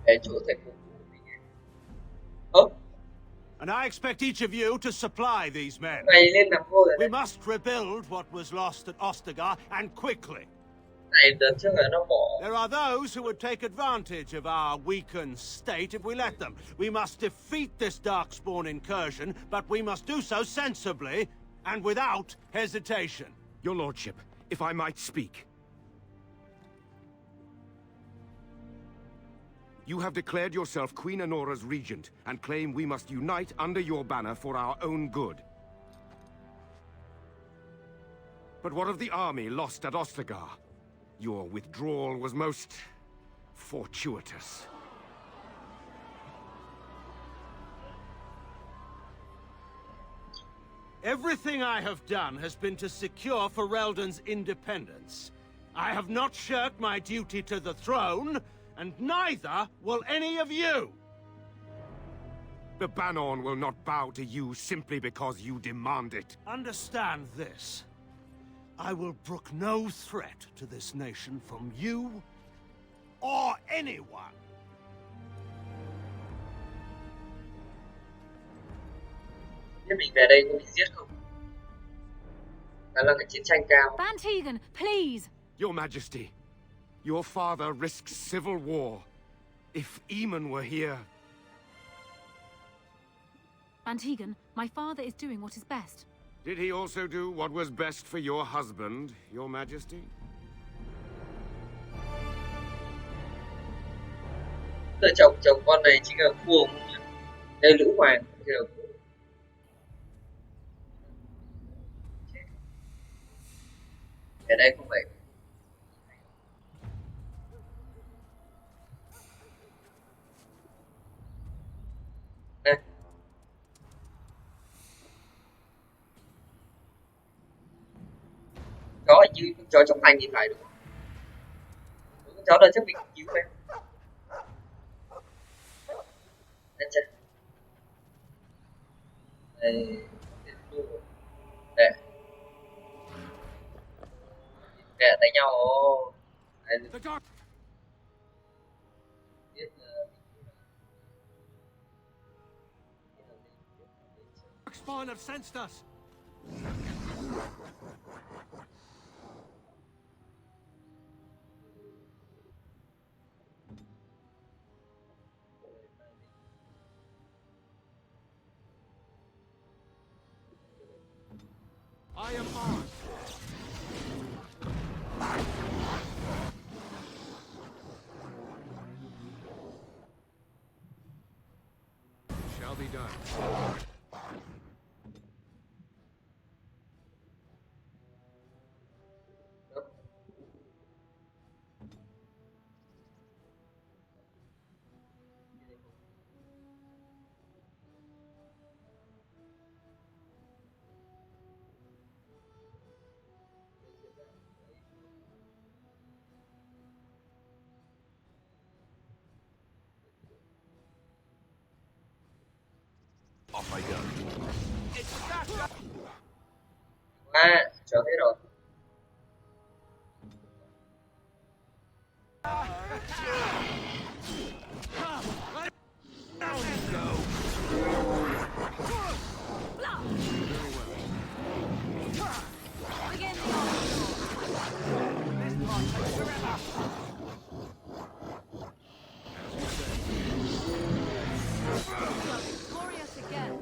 Để chỗ thành phố của mình. Ơ, And I expect each of you to supply these men. này lên làm ngôi rồi We đấy. must rebuild what was lost at Ostagar, and quickly. Này đợt trước là nó bỏ. There are those who would take advantage of our weakened state if we let them. We must defeat this Darkspawn incursion, but we must do so sensibly and without hesitation. Your lordship, if I might speak. You have declared yourself Queen Honora's regent, and claim we must unite under your banner for our own good. But what of the army lost at Ostagar? Your withdrawal was most fortuitous. Everything I have done has been to secure Ferelden's independence. I have not shirked my duty to the throne, and neither will any of you! The Banon will not bow to you simply because you demand it. Understand this. I will brook no threat to this nation from you or anyone. Thế mình về đây có bị giết không? Đó là cái chiến tranh cao. Bantegan, please! Your Majesty, your father risks civil war. If Eamon were here... Bantegan, my father is doing what is best. Did he also do what was best for your husband, your Majesty? Giờ chồng con này chính là vua. Đây Lữ Hoàng. Ở đây không phải. Đây. Chó hình như chó trong thành thì phải đúng không? Đúng, chó là chắc mình cứu em. Đây chưa? Đây. Đây. Kẻ đánh nhau. Đây. Darkspawn have sensed us. I am armed. Shall be done. I go. Chó thế rồi. Begin the onslaught. This part takes forever. You are victorious again.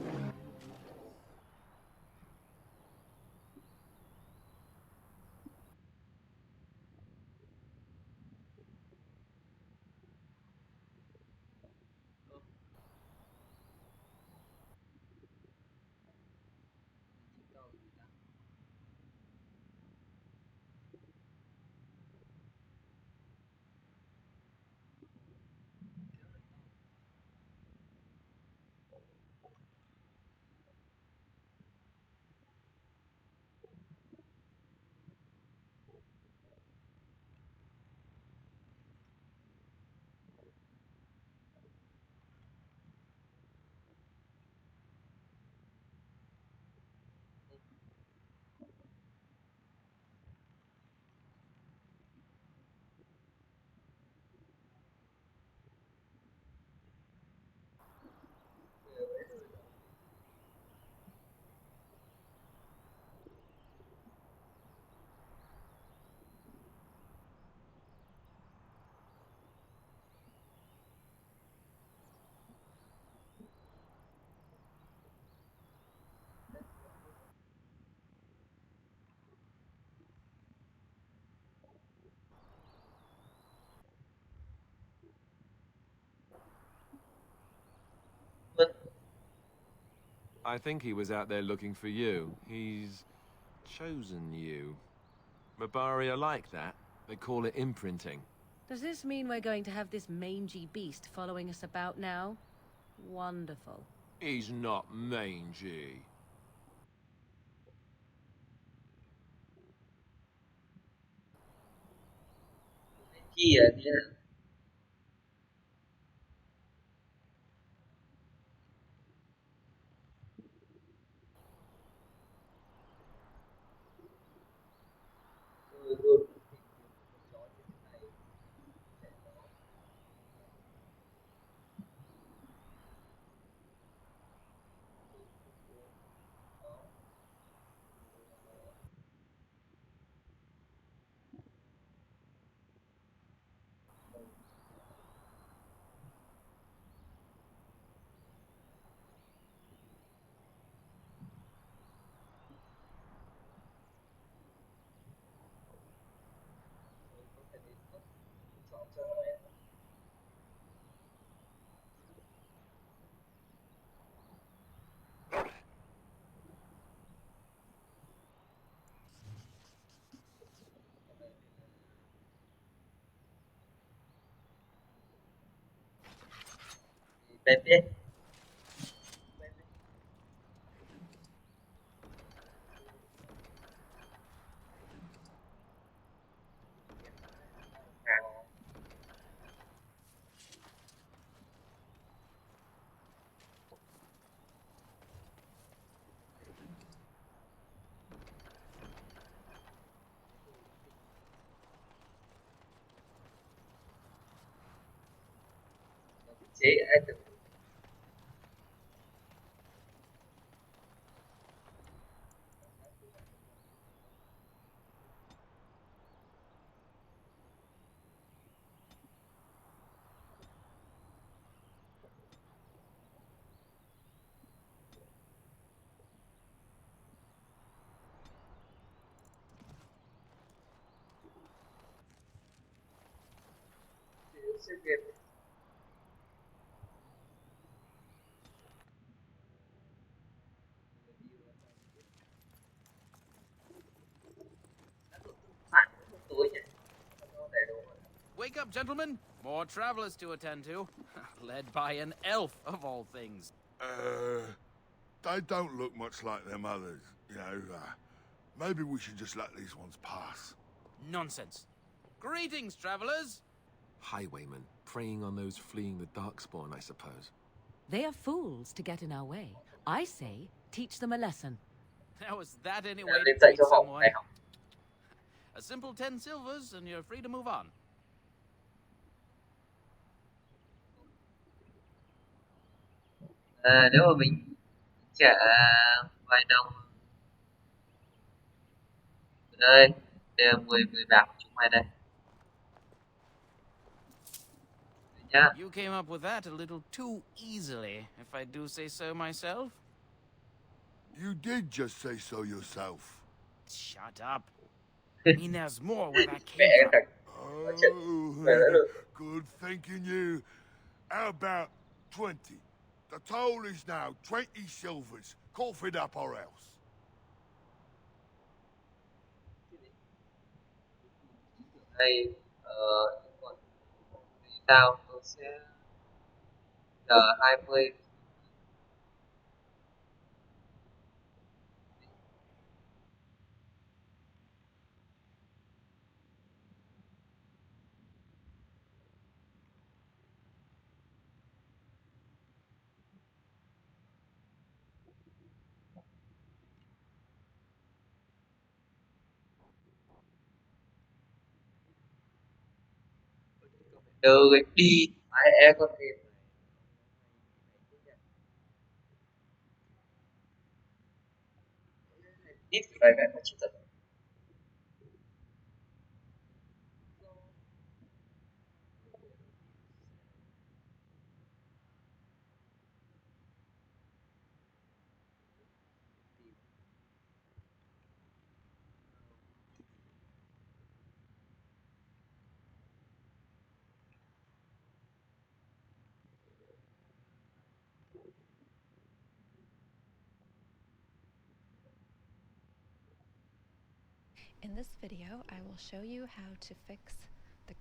Vâng. I think he was out there looking for you. He's chosen you. Mabari are like that. They call it imprinting. Does this mean we're going to have this mangy beast following us about now? Wonderful. He's not mangy. Kia nha. Luôn chó như thế này sẽ có đó. Có thể đến cấp chọn cho em Pepe. Hàng chế item. Xếp game phản một tối nhỉ. Nó đầy đủ rồi. Wake up, gentlemen. More travelers to attend to. Led by an elf, of all things. They don't look much like them others, you know. Maybe we should just let these ones pass. Nonsense. Greetings, travelers. Highwaymen, preying on those fleeing the Darkspawn, I suppose. They are fools to get in our way. I say, teach them a lesson. Now is that any way to Nên dạy treat cho họ một someone? bài học. A simple 10 silvers and you're free to move on. Nếu mà mình trả vài đồng đây, đây là 10 bạc của chúng mày đây. Đấy nhá. You came up with that a little too easily, if I do say so myself. You did just say so yourself. Shut up. I mean, there's more where that Vẽ came cái from. thằng nói chuyện Oh, về đã được. good thinking you. How about 20? The toll is now 20 silvers. Cough it up or else. Đây, còn tao tôi sẽ chờ 20. Đưa cái đi ai e con thuyền ít cái này mà chỉ thật. In this video, I will show you how to fix the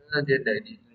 Dia dari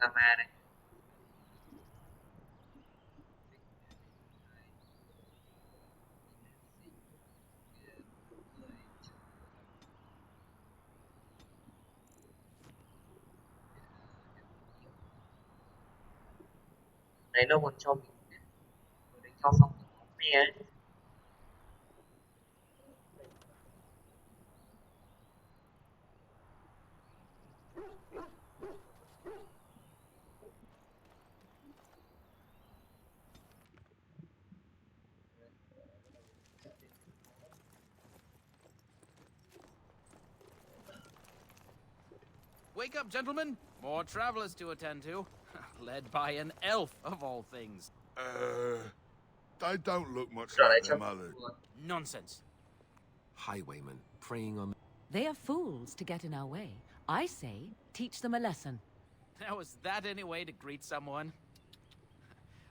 là ma này. Đấy nó còn cho mình ở đây cho xong me ấy. Wake up, gentlemen! More travelers to attend to. Led by an elf, of all things. They don't look much Rồi lại like cho them others. Nonsense. Highwaymen preying on... They are fools to get in our way. I say, teach them a lesson. Now, is that any way to greet someone?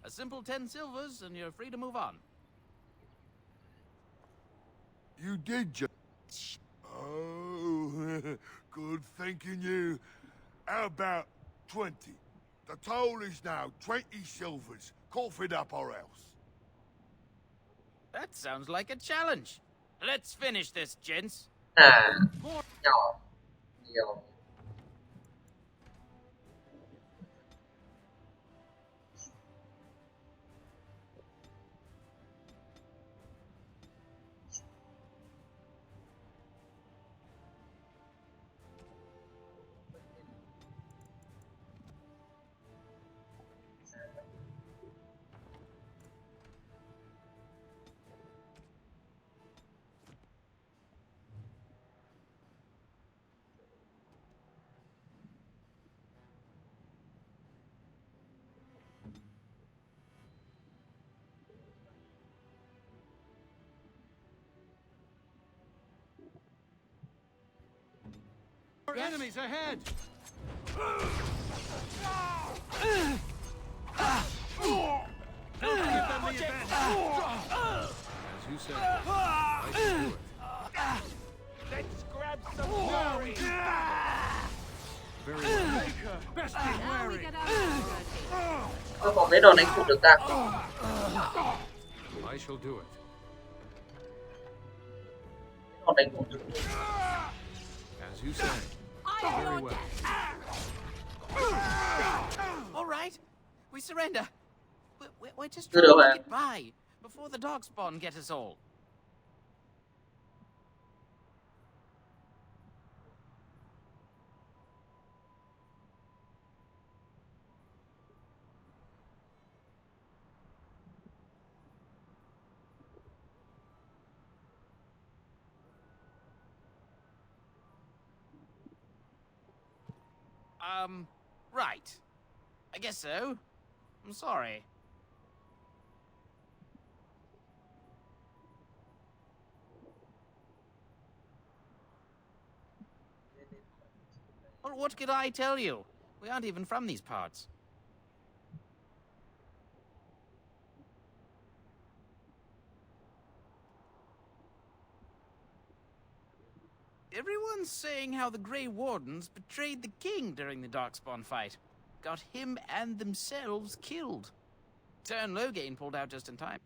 A simple 10 silvers, and you're free to move on. You did just... Oh, good thinking you. How about 20? The toll is now 20 silvers. Cough it up or else. That sounds like a challenge. Let's finish this, gents. À, nhỏ, nhiều. Our enemies ahead! Don't give them the advantage! As you say, I can do it. Let's grab some glory! Very well. Best be Now we wary! get out of Ơ, có mấy đòn đánh không được ta? I shall do it. Đòn đánh không được. As you say. Very well. All right, we surrender. We're just Good trying to man. get by before the darkspawn get us all. Right. I guess so. I'm sorry. Well, what could I tell you? We aren't even from these parts. Everyone's saying how the Grey Wardens betrayed the king during the Darkspawn fight. Got him and themselves killed. Turn Loghain pulled out just in time.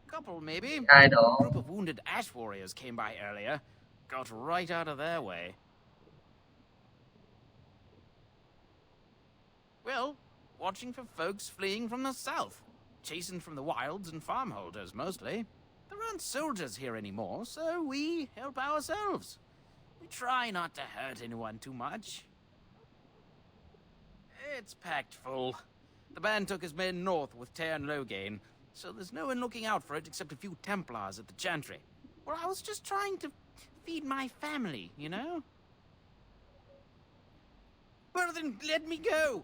Couple, maybe. Ai A đó. group of wounded ash warriors came by earlier. Got right out of their way. Well, watching for folks fleeing from the south. Chasing from the wilds and farmholders, mostly. There aren't soldiers here anymore, so we help ourselves. We try not to hurt anyone too much. It's packed full. The band took his men north with Tear and Loghain, so there's no one looking out for it except a few Templars at the Chantry. Well, I was just trying to feed my family, you know? Well then, let me go!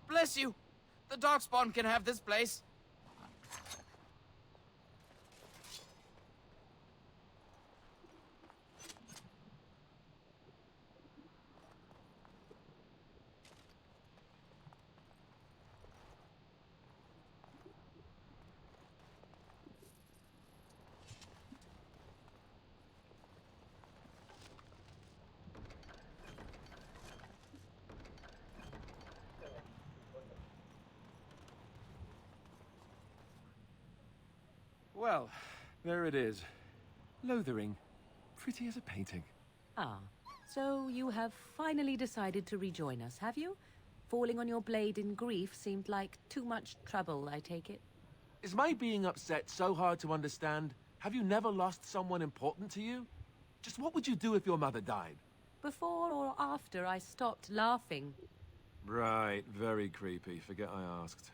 Bless you! The Darkspawn can have this place. Well, there it is. Lothering. Pretty as a painting. Ah, so you have finally decided to rejoin us, have you? Falling on your blade in grief seemed like too much trouble, I take it. Is my being upset so hard to understand? Have you never lost someone important to you? Just what would you do if your mother died? Before or after I stopped laughing? Right, very creepy. Forget I asked.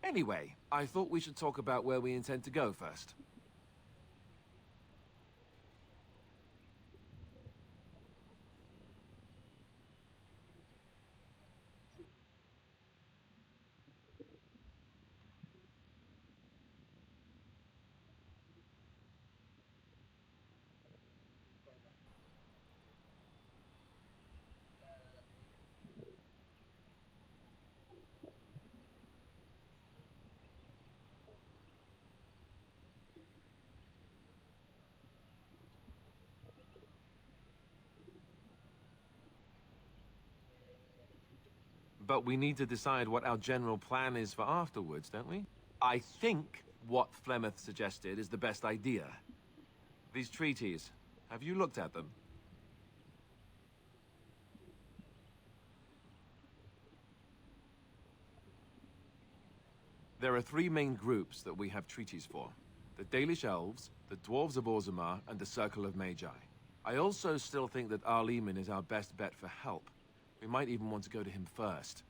Anyway, I thought we should talk about where we intend to go first. But we need to decide what our general plan is for afterwards, don't we? I think what Flemeth suggested is the best idea. These treaties, have you looked at them? There are three main groups that we have treaties for. The Dalish Elves, the Dwarves of Orzammar, and the Circle of Magi. I also still think that Arleman is our best bet for help. We might even want to go to him first.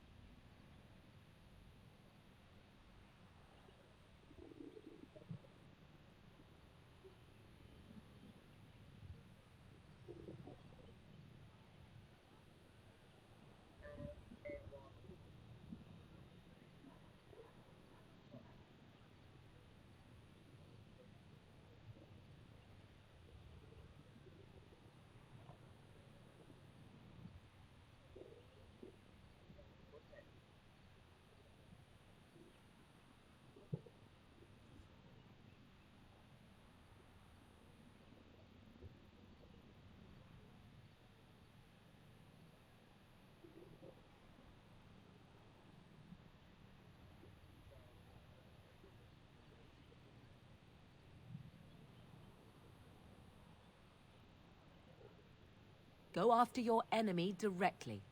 Go after your enemy directly.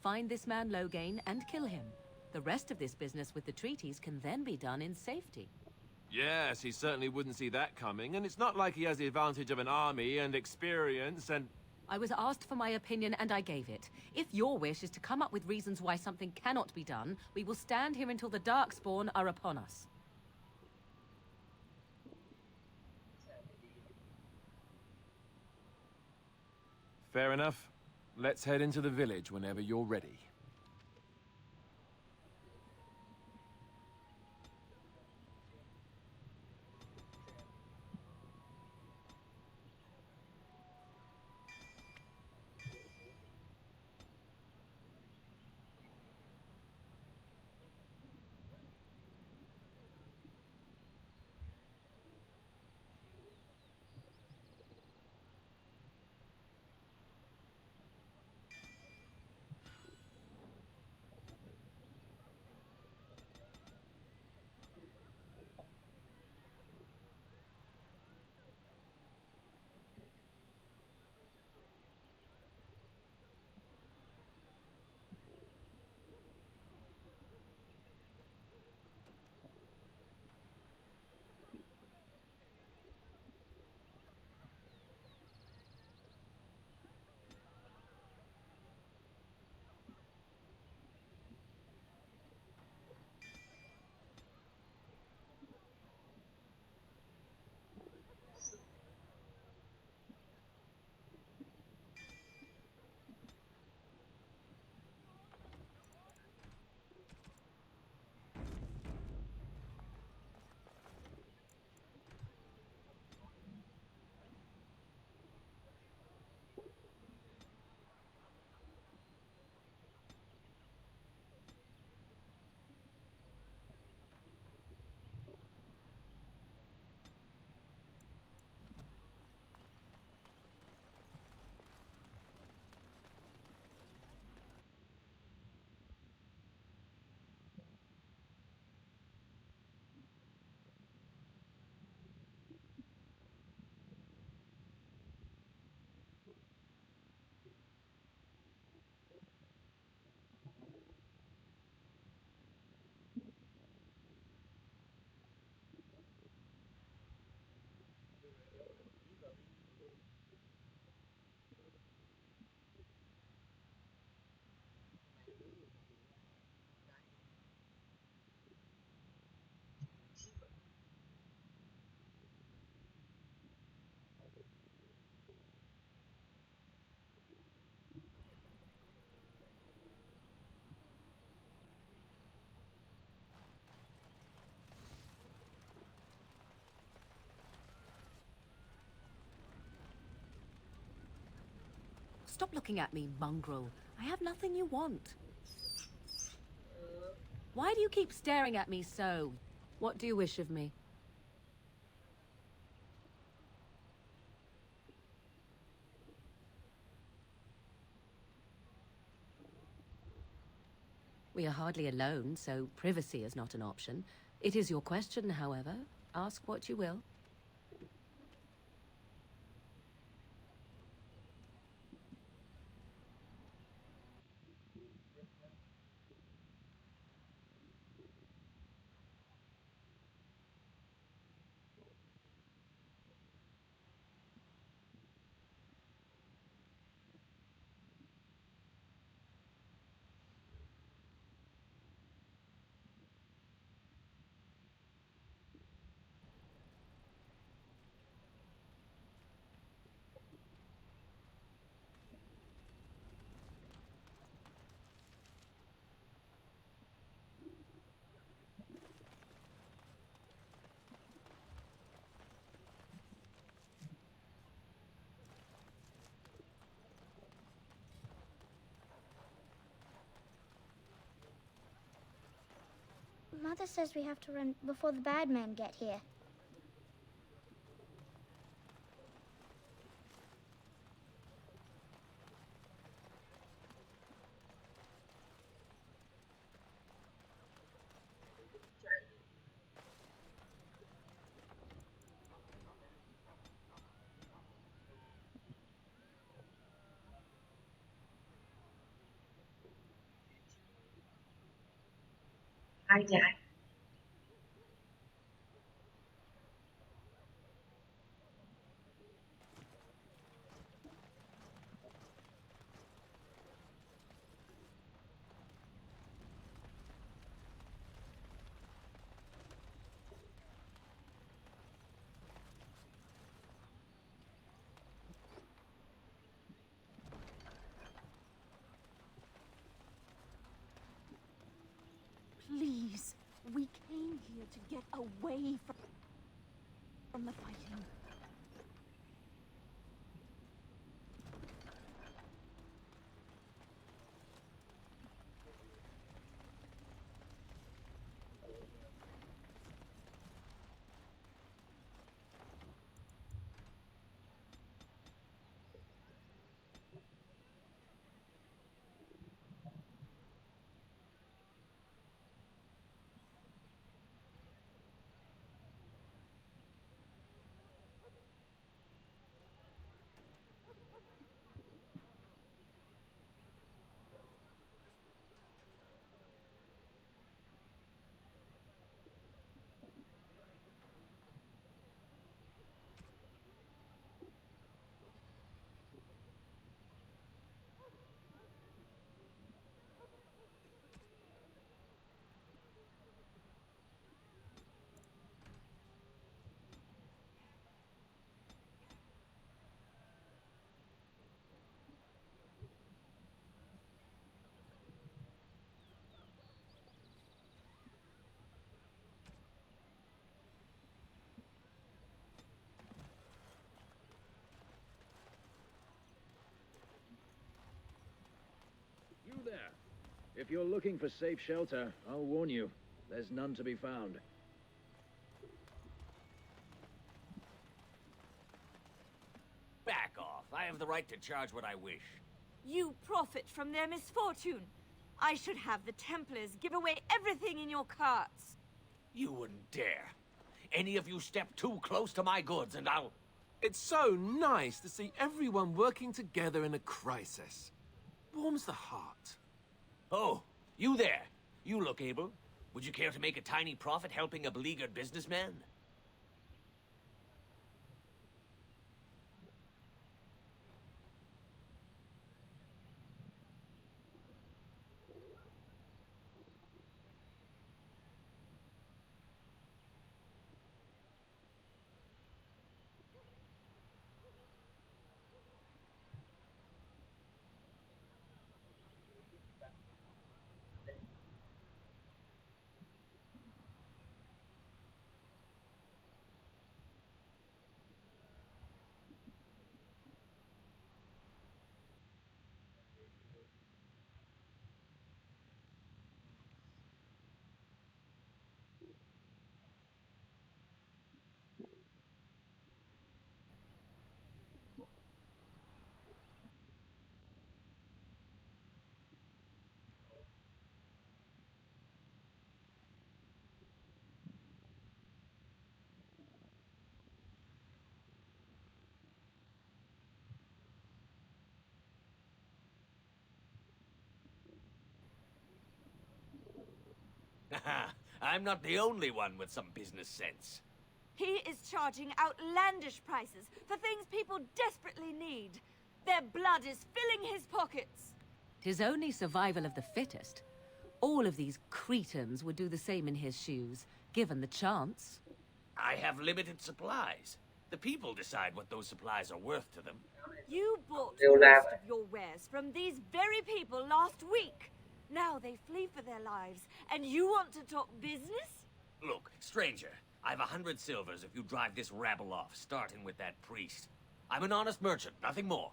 Find this man Loghain and kill him. The rest of this business with the treaties can then be done in safety. Yes, he certainly wouldn't see that coming, and it's not like he has the advantage of an army and experience and... I was asked for my opinion and I gave it. If your wish is to come up with reasons why something cannot be done, we will stand here until the Darkspawn are upon us. Fair enough. Let's head into the village whenever you're ready. Stop looking at me, mongrel. I have nothing you want. Why do you keep staring at me so? What do you wish of me? We are hardly alone, so privacy is not an option. It is your question, however. Ask what you will. Mother says we have to run before the bad men get here. Ai chạy? Please, we came here to get away from the fighting. You there. If you're looking for safe shelter, I'll warn you, there's none to be found. Back off. I have the right to charge what I wish. You profit from their misfortune. I should have the Templars give away everything in your carts. You wouldn't dare. Any of you step too close to my goods and I'll... It's so nice to see everyone working together in a crisis. Warms the heart. Oh, you there. You look able. Would you care to make a tiny profit helping a beleaguered businessman? I'm not the only one with some business sense. He is charging outlandish prices for things people desperately need. Their blood is filling his pockets. 'Tis only survival of the fittest. All of these cretins would do the same in his shoes, given the chance. I have limited supplies. The people decide what those supplies are worth to them. You bought Đều most làm. of your wares from these very people last week. Now they flee for their lives, and you want to talk business? Look, stranger, I've 100 silvers if you drive this rabble off, starting with that priest. I'm an honest merchant, nothing more.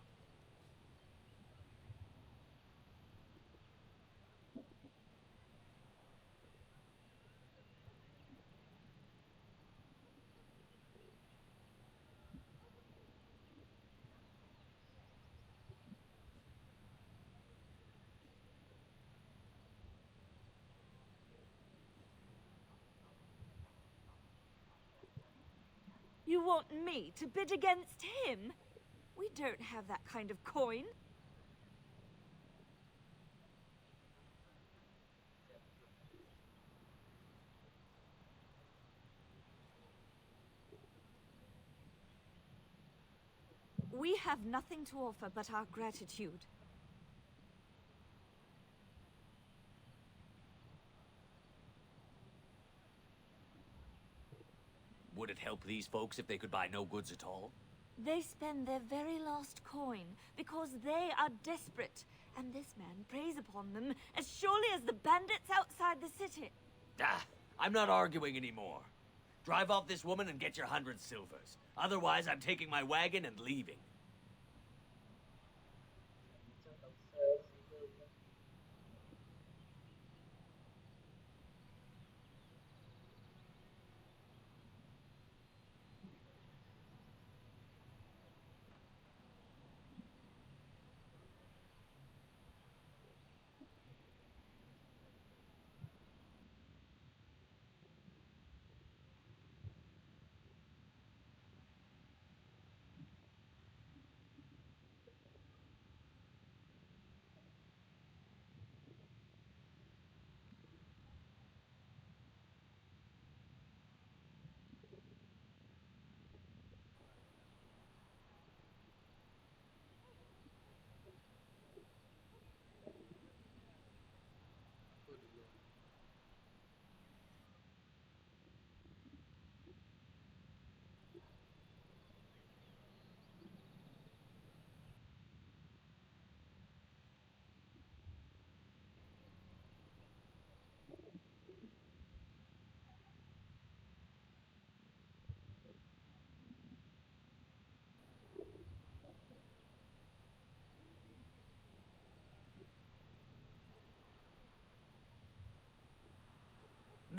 You want me to bid against him? We don't have that kind of coin. We have nothing to offer but our gratitude. Would it help these folks if they could buy no goods at all? They spend their very last coin because they are desperate, and this man preys upon them as surely as the bandits outside the city. Ah, I'm not arguing anymore. Drive off this woman and get your 100 silvers. Otherwise, I'm taking my wagon and leaving.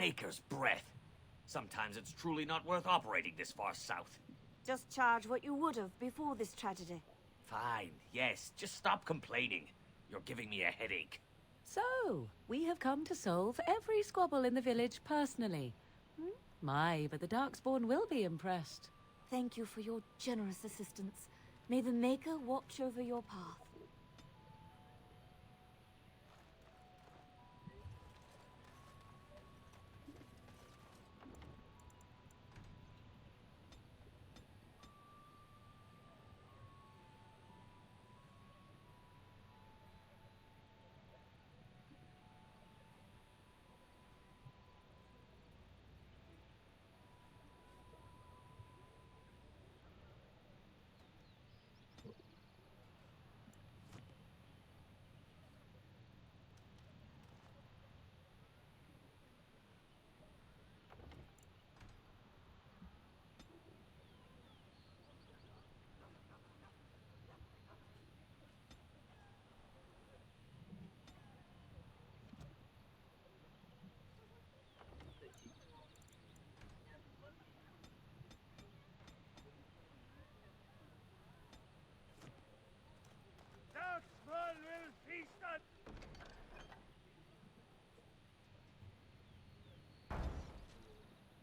Maker's breath. Sometimes it's truly not worth operating this far south. Just charge what you would have before this tragedy. Fine, yes, just stop complaining. You're giving me a headache. So, we have come to solve every squabble in the village personally. My, but the Darkspawn will be impressed. Thank you for your generous assistance. May the Maker watch over your path.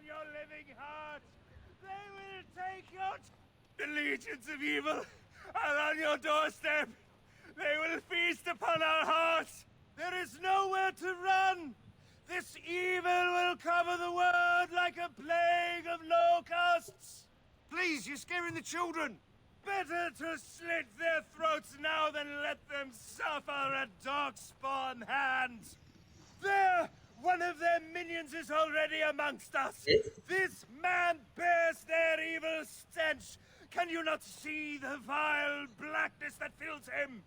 Your living heart, they will take your... The legions of evil are on your doorstep. They will feast upon our hearts. There is nowhere to run. This evil and the children? Better to slit their throats now than let them suffer at Darkspawn hands. There! One of their minions is already amongst us. This man bears their evil stench. Can you not see the vile blackness that fills him?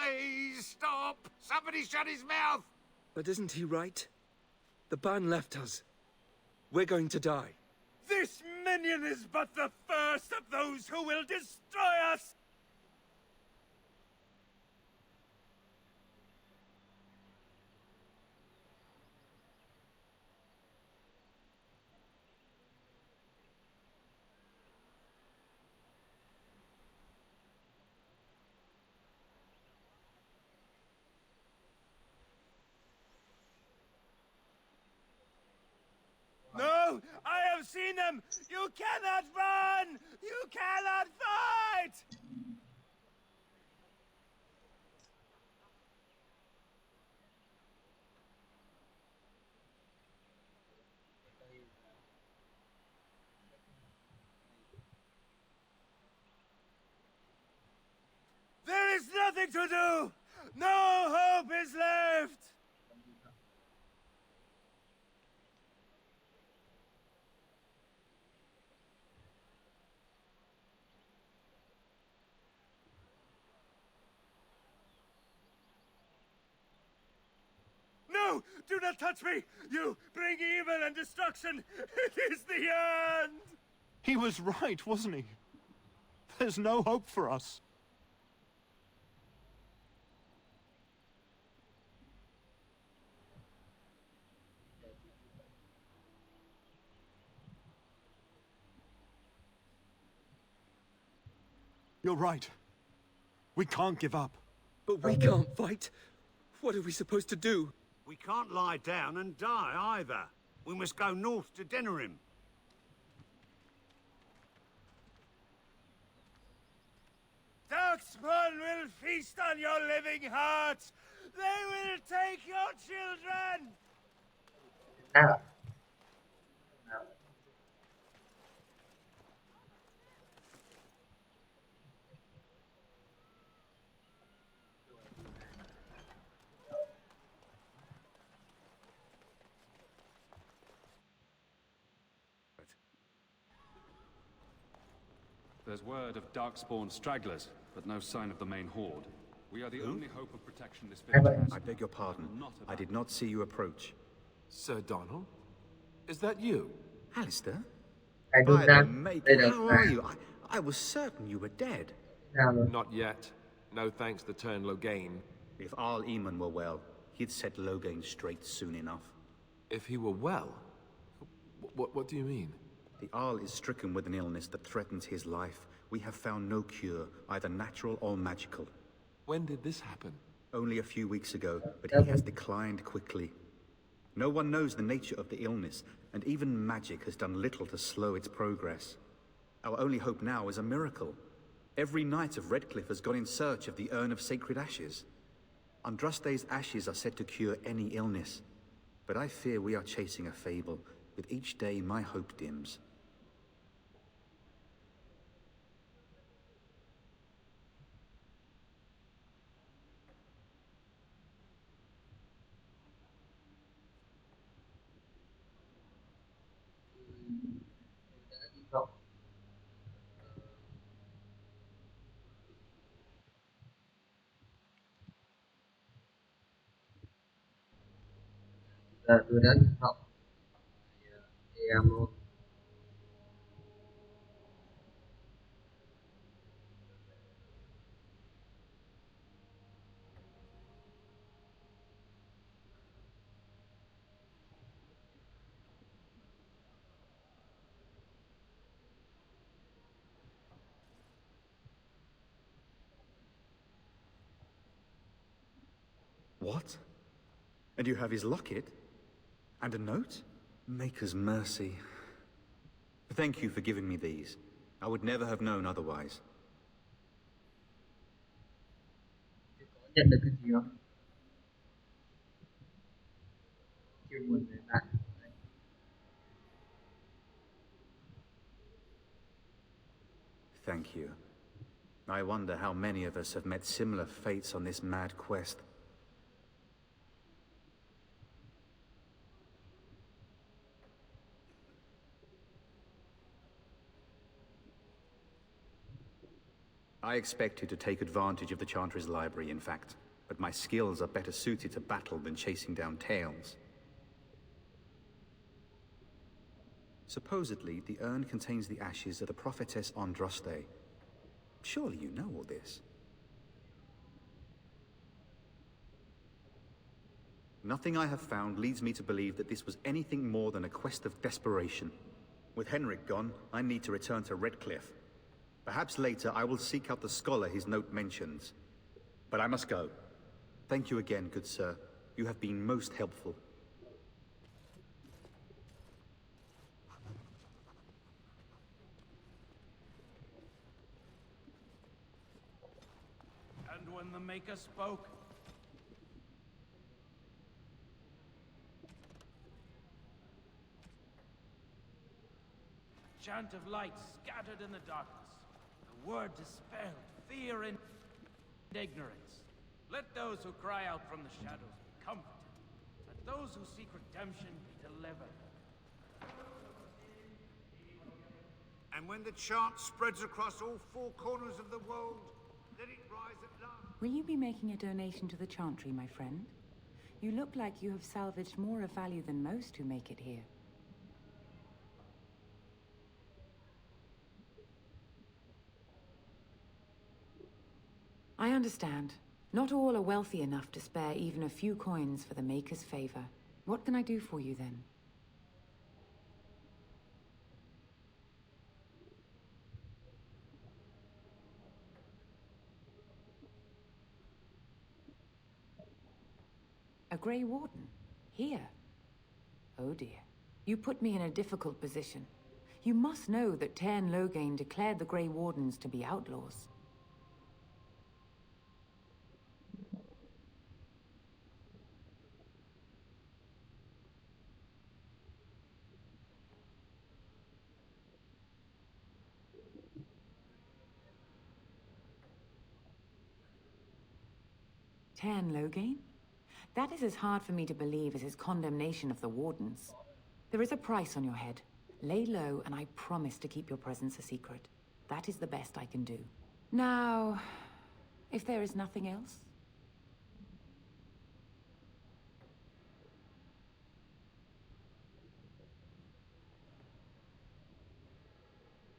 Please stop! Somebody shut his mouth! But isn't he right? The ban left us. We're going to die. This minion is but the first of those who will destroy us! No! I have seen them! You cannot run! You cannot fight! There is nothing to do! No hope is left! No! Do not touch me! You bring evil and destruction! It is the end! He was right, wasn't he? There's no hope for us. You're right. We can't give up. But we can't fight. What are we supposed to do? We can't lie down and die either. We must go north to Denerim. Darkspawn will feast on your living hearts! They will take your children! Nào. There's word of Darkspawn stragglers, but no sign of the main horde. We are the only hope of protection this village has. I beg your pardon. I did not see you approach. Sir Donald? Is that you? Alistair? I do By the not. maple, how are you? I was certain you were dead. Not yet. No thanks to turn Loghain. If Arl Eamon were well, he'd set Loghain straight soon enough. If he were well? What do you mean? The Arl is stricken with an illness that threatens his life. We have found no cure, either natural or magical. When did this happen? Only a few weeks ago, but he has declined quickly. No one knows the nature of the illness, and even magic has done little to slow its progress. Our only hope now is a miracle. Every knight of Redcliffe has gone in search of the Urn of Sacred Ashes. Andraste's ashes are said to cure any illness, but I fear we are chasing a fable. With each day, my hope dims. Giờ tôi đã hy vọng em luôn. What? And you have his locket? And a note? Maker's mercy. Thank you for giving me these. I would never have known otherwise. Có nhận được cái gì không? Chia buồn với bạn. Thank you. I wonder how many of us have met similar fates on this mad quest. I expected to take advantage of the Chantry's library, in fact, but my skills are better suited to battle than chasing down tales. Supposedly, the urn contains the ashes of the prophetess Andraste. Surely you know all this. Nothing I have found leads me to believe that this was anything more than a quest of desperation. With Henrik gone, I need to return to Redcliffe. Perhaps later I will seek out the scholar his note mentions. But I must go. Thank you again, good sir. You have been most helpful. And when the Maker spoke, chant of light scattered in the darkness. The word dispelled fear and ignorance. Let those who cry out from the shadows be comforted. Let those who seek redemption be delivered. And when the chant spreads across all four corners of the world, let it rise at last. Will you be making a donation to the Chantry, my friend? You look like you have salvaged more of value than most who make it here. I understand. Not all are wealthy enough to spare even a few coins for the Maker's favor. What can I do for you then? A Grey Warden? Here? Oh dear. You put me in a difficult position. You must know that Tairn Loghain declared the Grey Wardens to be outlaws. Tairn Loghain? That is as hard for me to believe as his condemnation of the Wardens. There is a price on your head. Lay low, and I promise to keep your presence a secret. That is the best I can do. Now, if there is nothing else...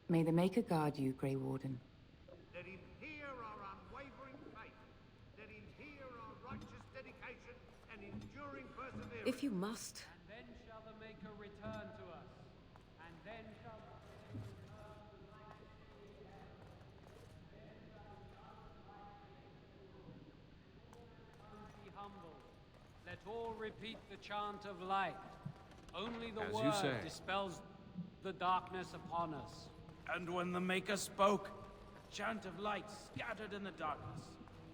May the Maker guard you, Grey Warden. Let him hear our unwavering faith. Let him hear our righteous dedication and enduring perseverance. If you must. And then shall the Maker return to us. And then shall be humble. Let all repeat the chant of light. Only the As you word say. dispels the darkness upon us. and when the Maker spoke, a chant of light scattered in the darkness.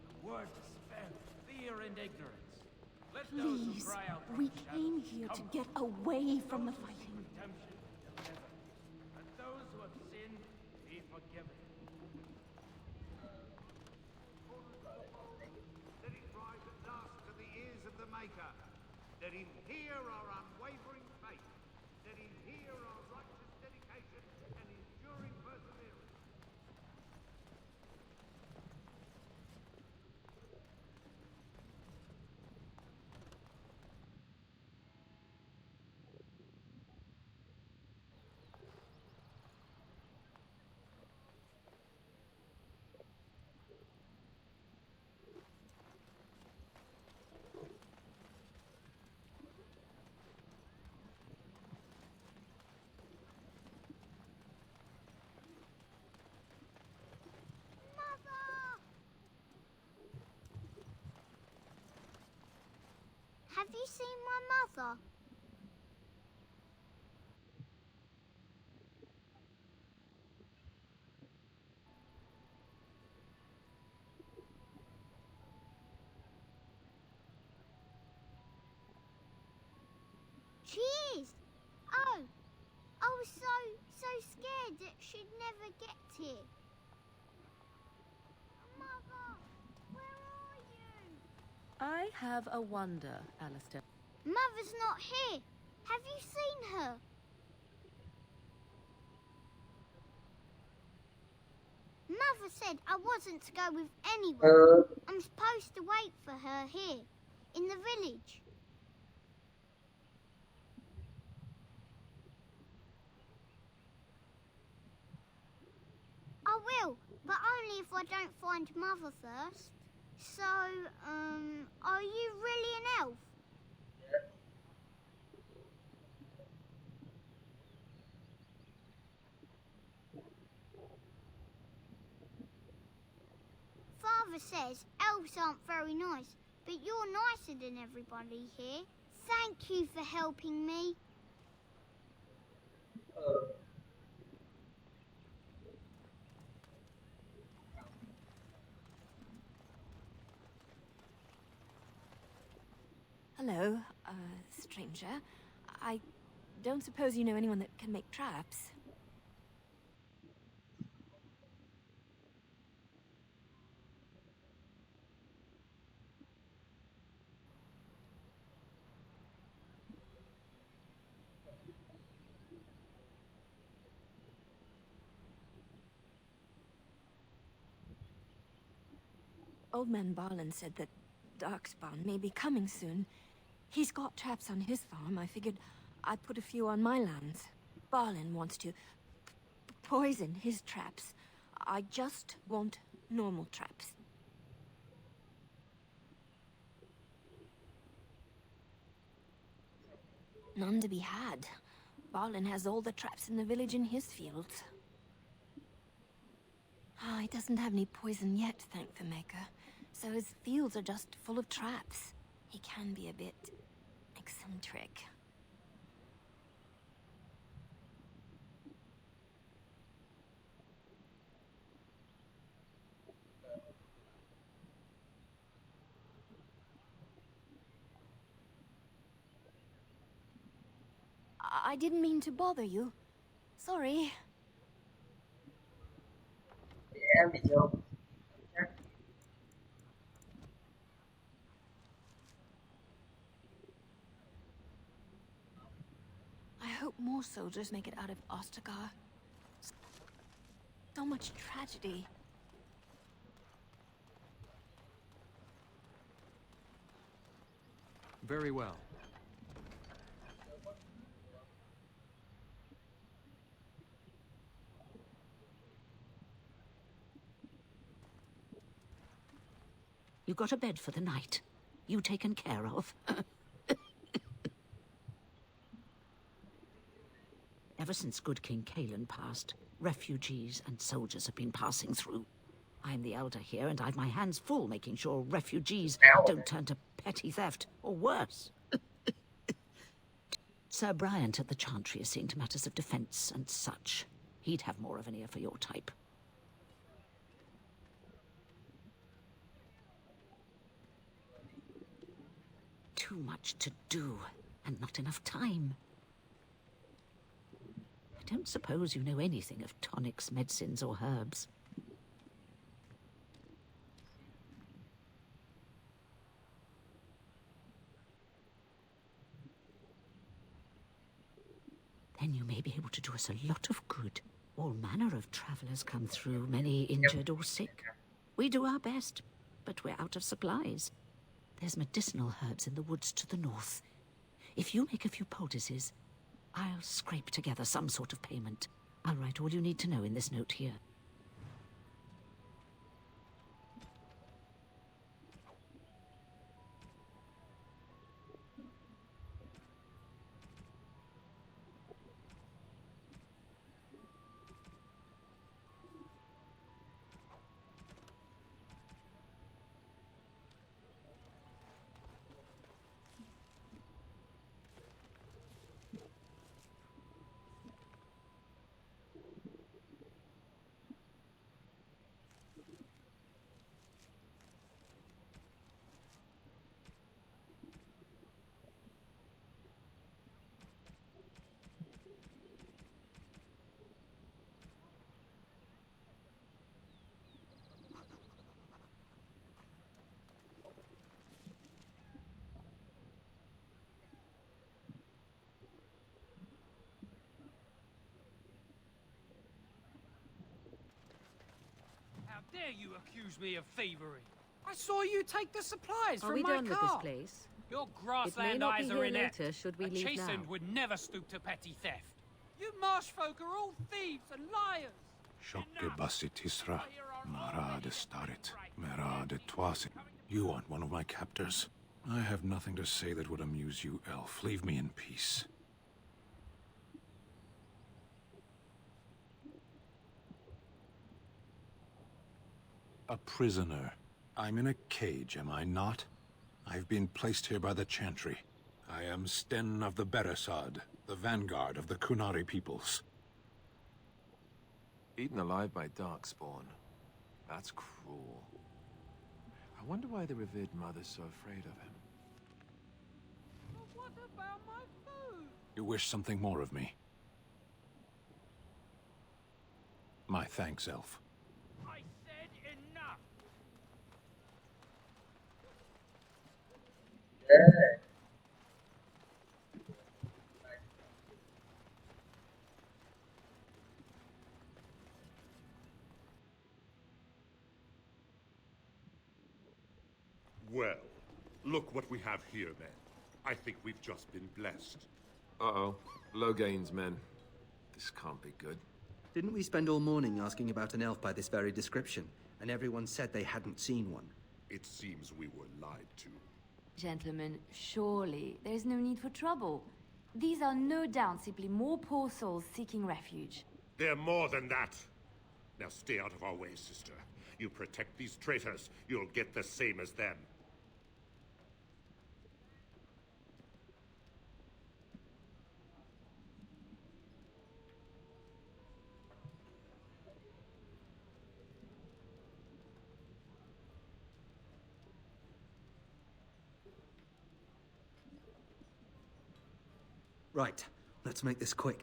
The word dispelled fear and ignorance. Let those who Please, cry out from we the shadows came here to get away from the fighting. redemption be delivered. Let those who have sinned be forgiven. Let it rise at last to the ears of the Maker. Let him hear our unwavering faith. Let him hear our righteous dedication and enduring perseverance. Have you seen my mother? She is. Oh, I was so scared that she'd never get here. Mother, where are you? I have a wonder, Alistair. Mother's not here. Have you seen her? Mother said I wasn't to go with anyone. I'm supposed to wait for her here, in the village. I will, but only if I don't find Mother first. So, are you really an elf? Father says elves aren't very nice, but you're nicer than everybody here. Thank you for helping me. Hello, stranger. I don't suppose you know anyone that can make traps? Old man Barlin said that Darkspawn may be coming soon. He's got traps on his farm. I figured I'd put a few on my lands. Barlin wants to poison his traps. I just want normal traps. None to be had. Barlin has all the traps in the village in his fields. Ah, he doesn't have any poison yet, thank the Maker. So his fields are just full of traps. He can be a bit eccentric. I didn't mean to bother you. Sorry. Em bị chưa? I hope more soldiers make it out of Ostagar. So much tragedy. Very well. You got a bed for the night. You taken care of. Ever since good King Kalen passed, refugees and soldiers have been passing through. I'm the elder here, and I've my hands full making sure refugees don't turn to petty theft, or worse. Sir Bryant at the Chantry is seeing to matters of defense and such. He'd have more of an ear for your type. Too much to do, and not enough time. I don't suppose you know anything of tonics, medicines, or herbs. Then you may be able to do us a lot of good. All manner of travelers come through, many injured or sick. We do our best, but we're out of supplies. There's medicinal herbs in the woods to the north. If you make a few poultices, I'll scrape together some sort of payment. I'll write all you need to know in this note here. dare you accuse me of thievery? I saw you take the supplies Are from we my done car. with this place? Your It may grassland not be eyes here are inept. later, should we A leave now? chastened would never stoop to petty theft. You marsh folk are all thieves and liars. Shokke basit Isra, Mara de Starit, Mera de Twasit. You aren't one of my captors. I have nothing to say that would amuse you, elf. Leave me in peace. A prisoner. I'm in a cage, am I not? I've been placed here by the Chantry. I am Sten of the Beresad, the vanguard of the Kunari peoples. Eaten alive by Darkspawn. That's cruel. I wonder why the revered mother's so afraid of him. What about my food? You wish something more of me? My thanks, elf. I said enough. Yeah. Well, look what we have here, then. I think we've just been blessed. Uh-oh. Low gains, men. This can't be good. Didn't we spend all morning asking about an elf by this very description, and everyone said they hadn't seen one? It seems we were lied to. Gentlemen, surely there is no need for trouble. These are no doubt simply more poor souls seeking refuge. They're more than that. Now stay out of our way, sister. You protect these traitors, you'll get the same as them. Right, let's make this quick.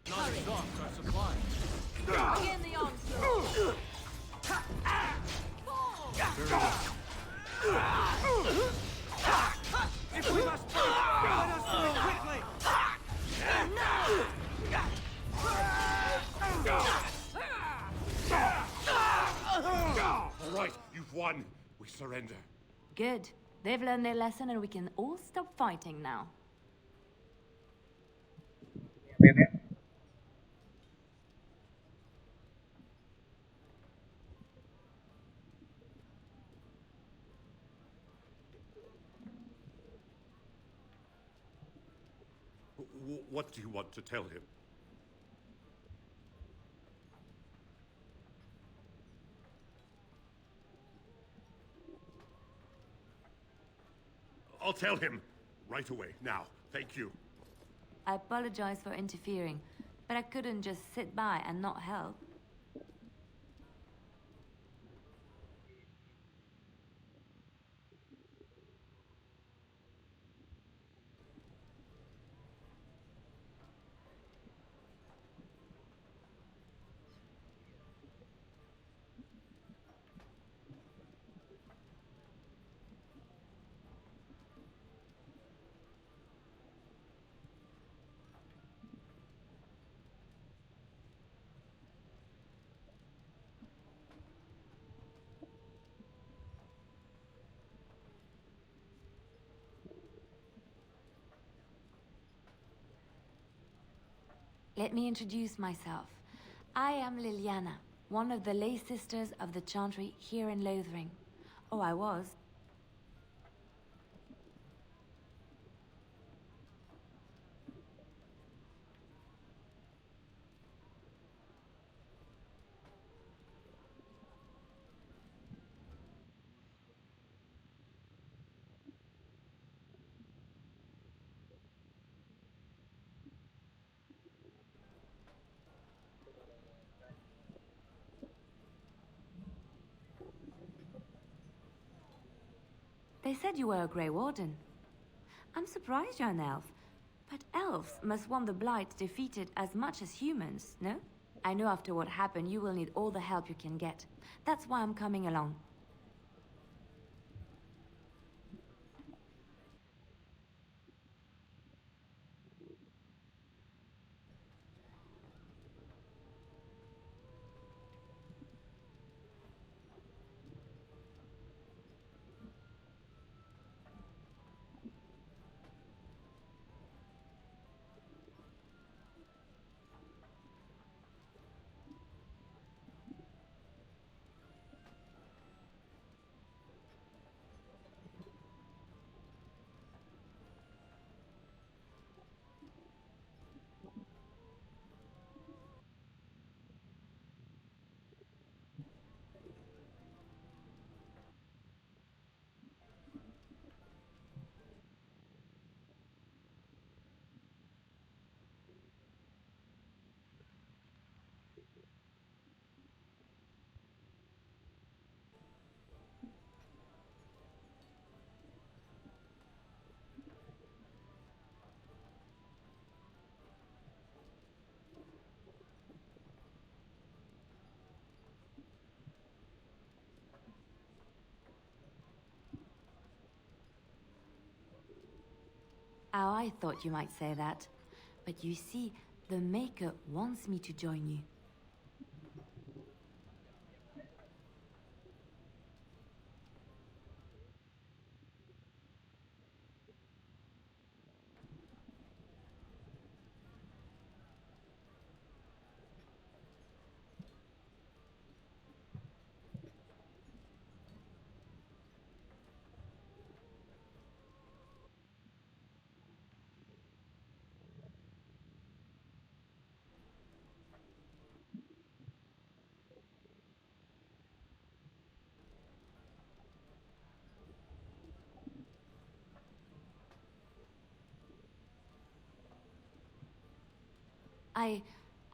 Not exhaust our supplies. Begin the onslaught! If we must fight, let us do it quickly! All right, you've won. We surrender. Good. They've learned their lesson and we can all stop fighting now. What do you want to tell him? I'll tell him right away, now. Thank you. I apologize for interfering, but I couldn't just sit by and not help. Let me introduce myself. I am Liliana, one of the lay sisters of the Chantry here in Lothering. Oh, I was. They said you were a Grey Warden. I'm surprised you're an elf. But elves must want the Blight defeated as much as humans, no? I know after what happened, you will need all the help you can get. That's why I'm coming along. Oh, I thought you might say that. But you see, the Maker wants me to join you.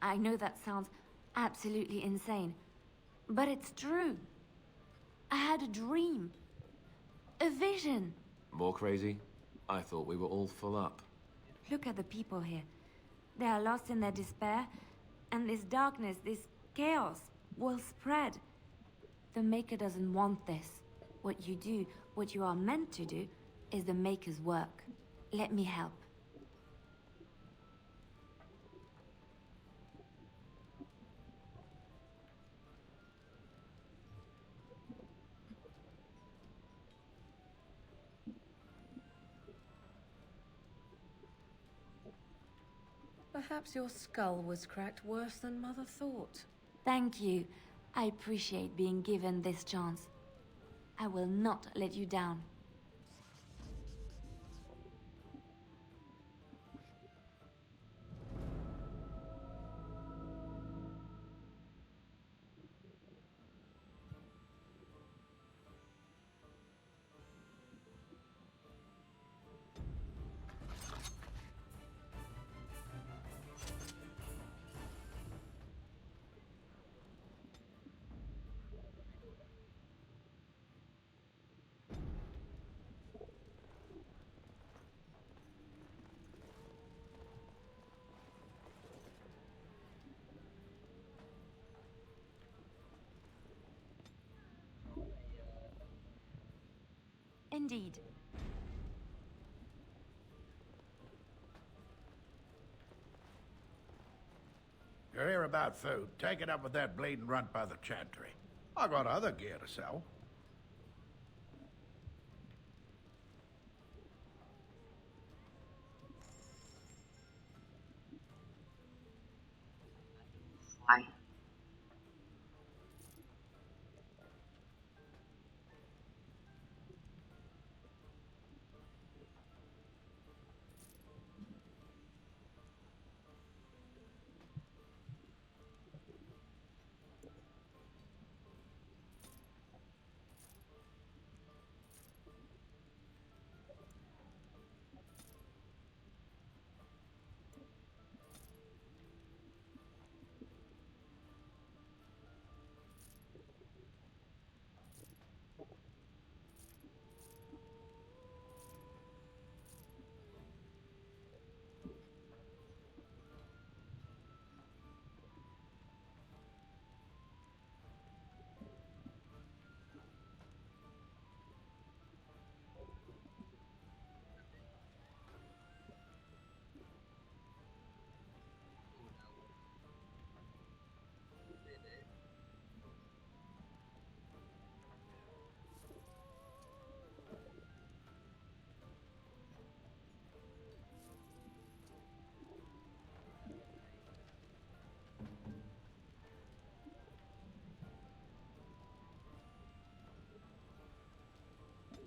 I know that sounds absolutely insane, but it's true. I had a dream. A vision. More crazy? I thought we were all full up. Look at the people here. They are lost in their despair, and this darkness, this chaos, will spread. The Maker doesn't want this. What you do, what you are meant to do, is the Maker's work. Let me help. Perhaps your skull was cracked worse than Mother thought. Thank you. I appreciate being given this chance. I will not let you down. Indeed. You're here about food. Take it up with that bleeding runt by the chantry. I got other gear to sell. Why?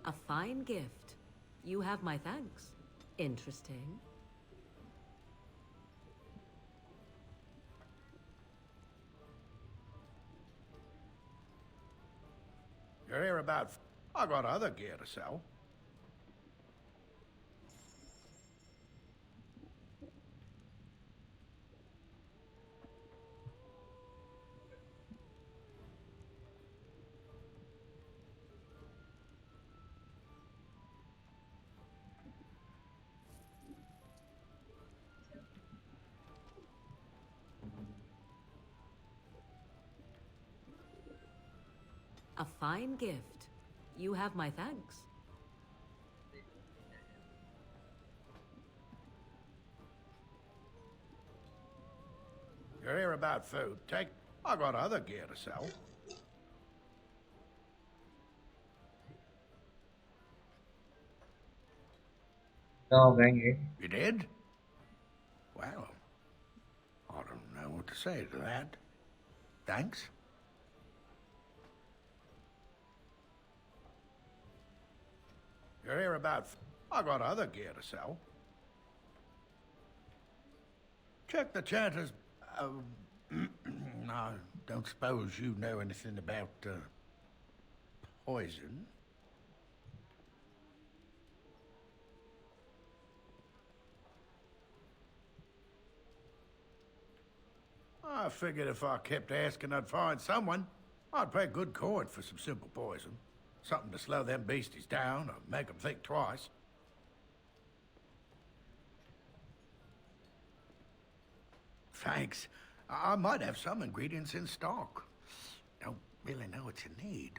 A fine gift. You have my thanks. Interesting. You're here about... I got other gear to sell. A fine gift. You have my thanks. You're here about food. I got other gear to sell. No, bang it. You did? Well, I don't know what to say to that. Thanks. You're here about... I got other gear to sell. Check the chanters... I don't suppose you know anything about, poison? I figured if I kept asking, I'd find someone. I'd pay good coin for some simple poison. Something to slow them beasties down or make them think twice. Thanks. I might have some ingredients in stock. Don't really know what you need.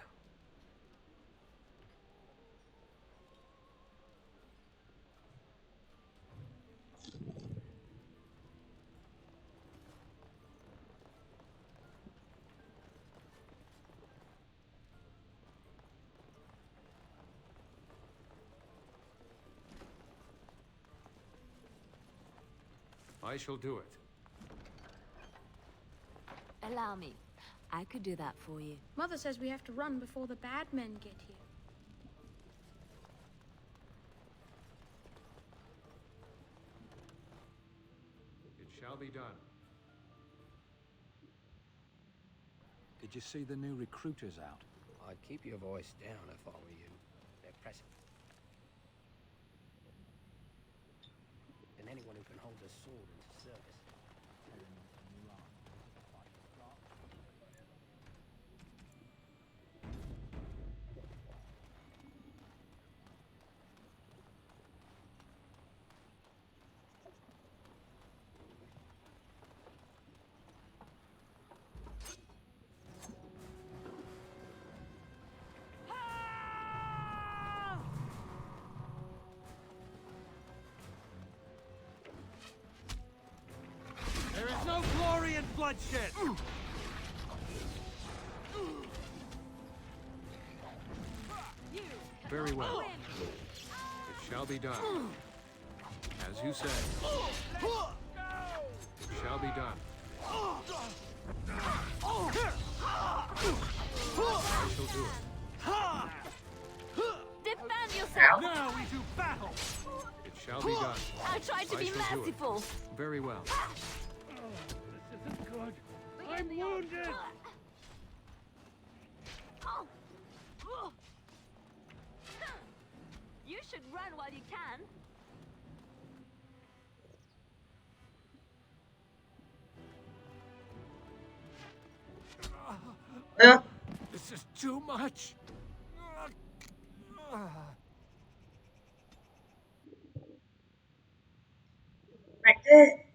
I shall do it. Allow me. I could do that for you. Mother says we have to run before the bad men get here. It shall be done. Did you see the new recruiters out? I'd keep your voice down if I were you. They're pressing. And anyone who can hold a sword into service. There is no glory in bloodshed! Very well. It shall be done. As you say. It shall be done. I shall do it. Defend yourself! Now we do battle! It shall be done. I tried to be shall do it. merciful. Very well. This isn't good. I'm wounded! You should run while you can. This is too much! Mạnh thế!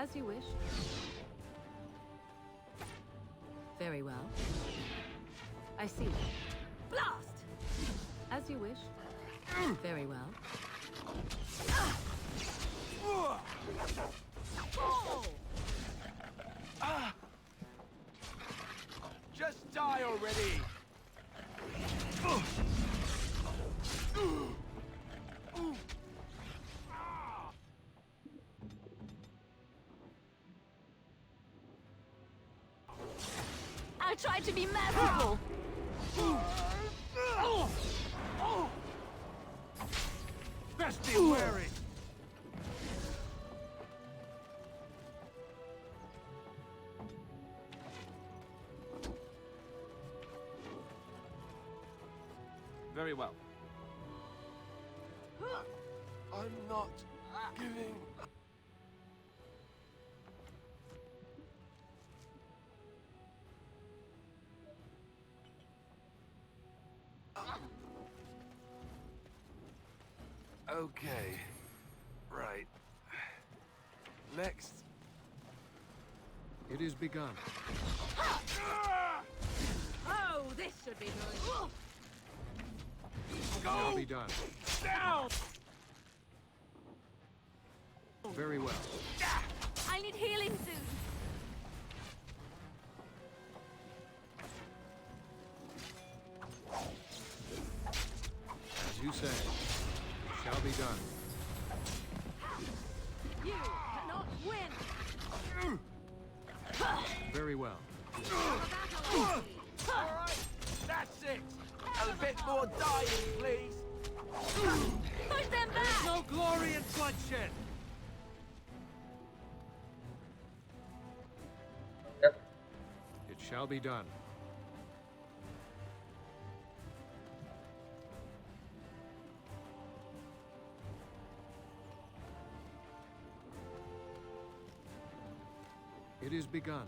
As you wish. Very well. I see. Blast! As you wish. Very well. Just die already! I tried to be merciful. Best be wary. Very well. I'm not giving. Okay. Right. Next. It is begun. Oh, this should be good. Shall be done. Down! Very well. I need healing soon. As you say. Shall be done. You cannot win. Very well. Alright, that's it! A bit more dying, please! Push them back! No glory in bloodshed. It shall be done. It is begun.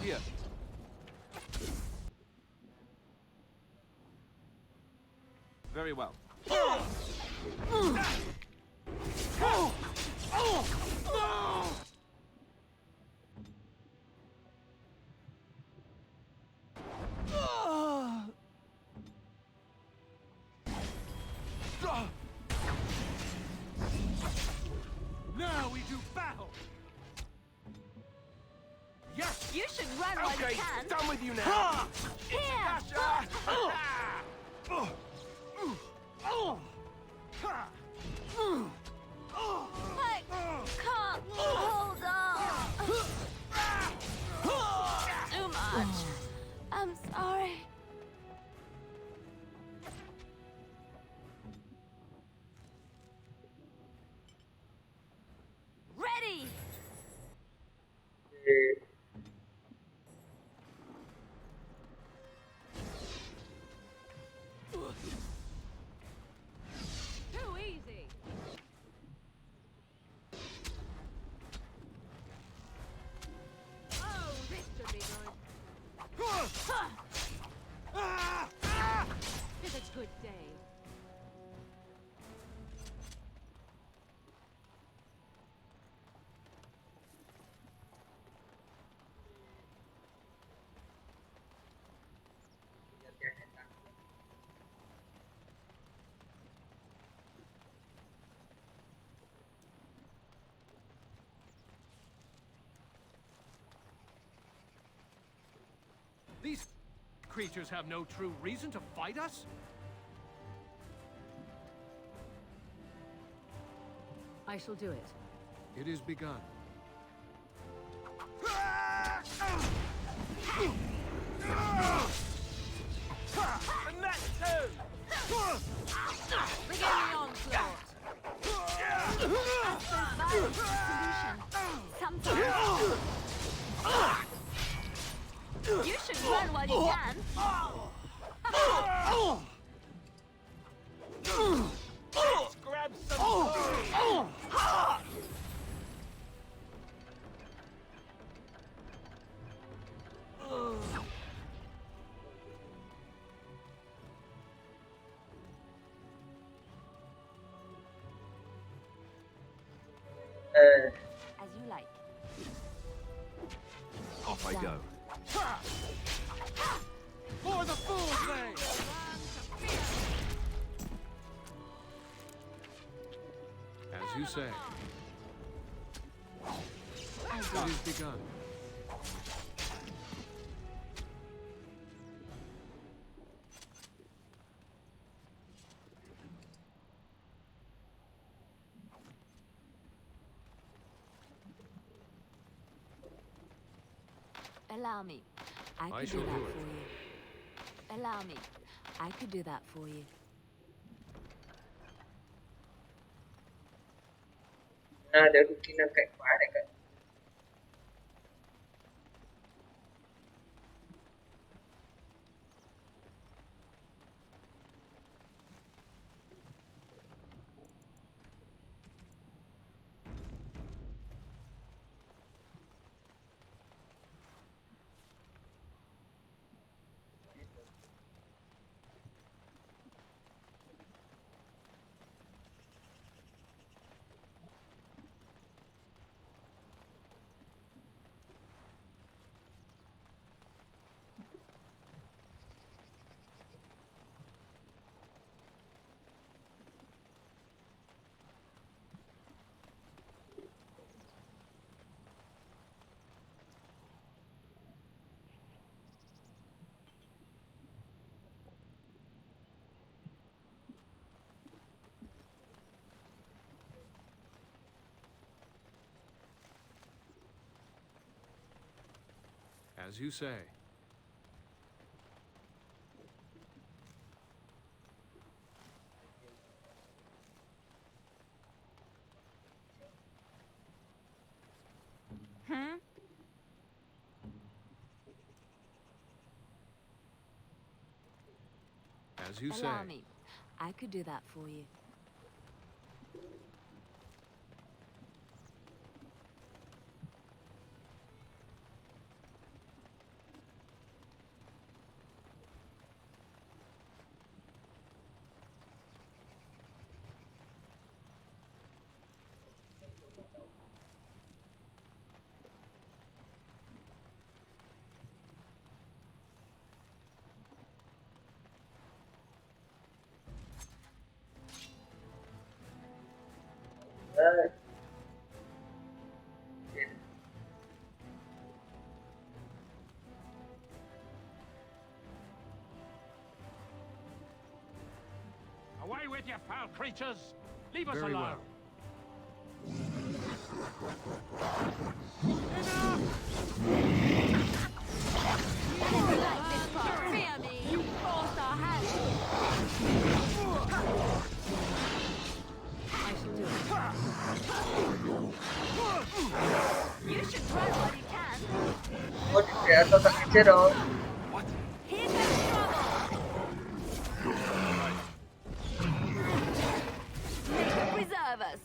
Here. Very well. Now we do battle. Yes. You should run while Okay, you can. done with you now. Here! I can't hold on. Too much. I'm sorry. Ready! Too easy. Oh, this should be good. It's a good day. These creatures have no true reason to fight us? I shall do it. It is begun. And that too! Begin the onslaught. Sometimes. You should run while you can. Let's grab some food! Off I go. For the fool's lane! As you say. It is begun. Allow me. I could do that for you. Allow me. I could do that for you. Để được kỹ năng cạnh khóa này cạnh. As you say. As you say. Allow me. I could do that for you. Away with you, foul creatures! Leave us Very alone! well. Fear me! You forced our hand! I should do it. You should try while you can. Ôi, kìa, sao tận chết rồi? Here comes trouble! Nature preserve us!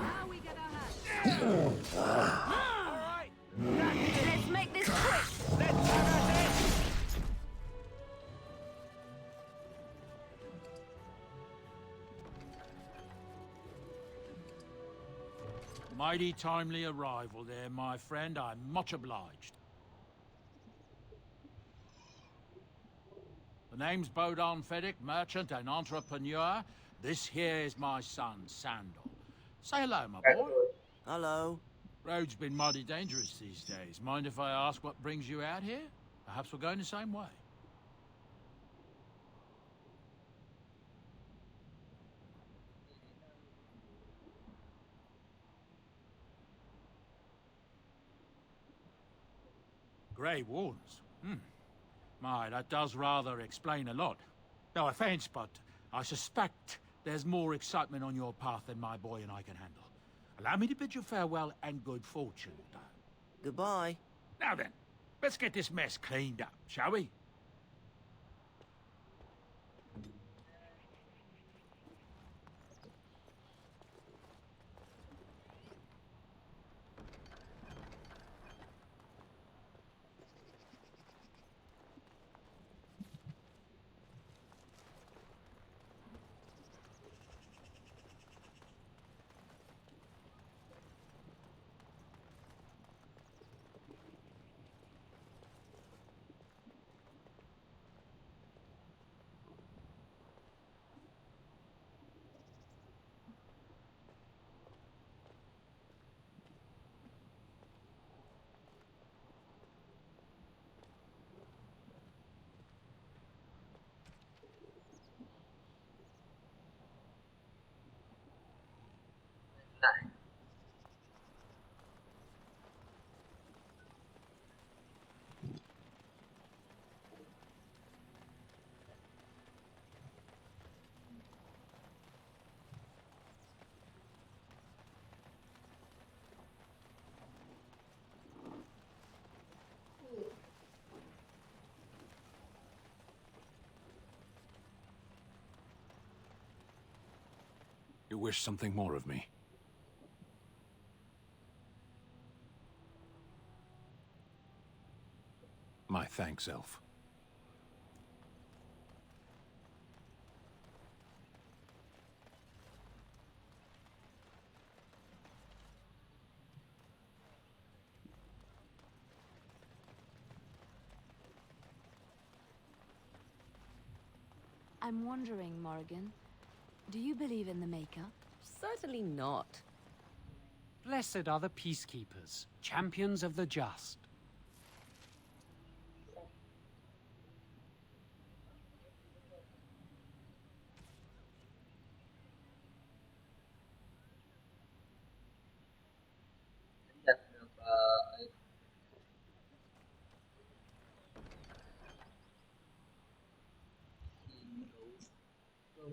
How we get our hands? Let's make this quick! Mighty timely arrival there, my friend. I'm much obliged. The name's Bodon Feddick, merchant and entrepreneur. This here is my son, Sandal. Say hello, my boy. Hello. Road's been mighty dangerous these days. Mind if I ask what brings you out here? Perhaps we're going the same way. Grey Wardens? My, that does rather explain a lot. No offense, but I suspect there's more excitement on your path than my boy and I can handle. Allow me to bid you farewell and good fortune, though. Goodbye. Now then, let's get this mess cleaned up, shall we? wish something more of me? My thanks, Elf. I'm wondering, Morrigan, do you believe in the Maker? Certainly not. Blessed are the peacekeepers, champions of the just. Nhặt được ấy. Thi đấu câu.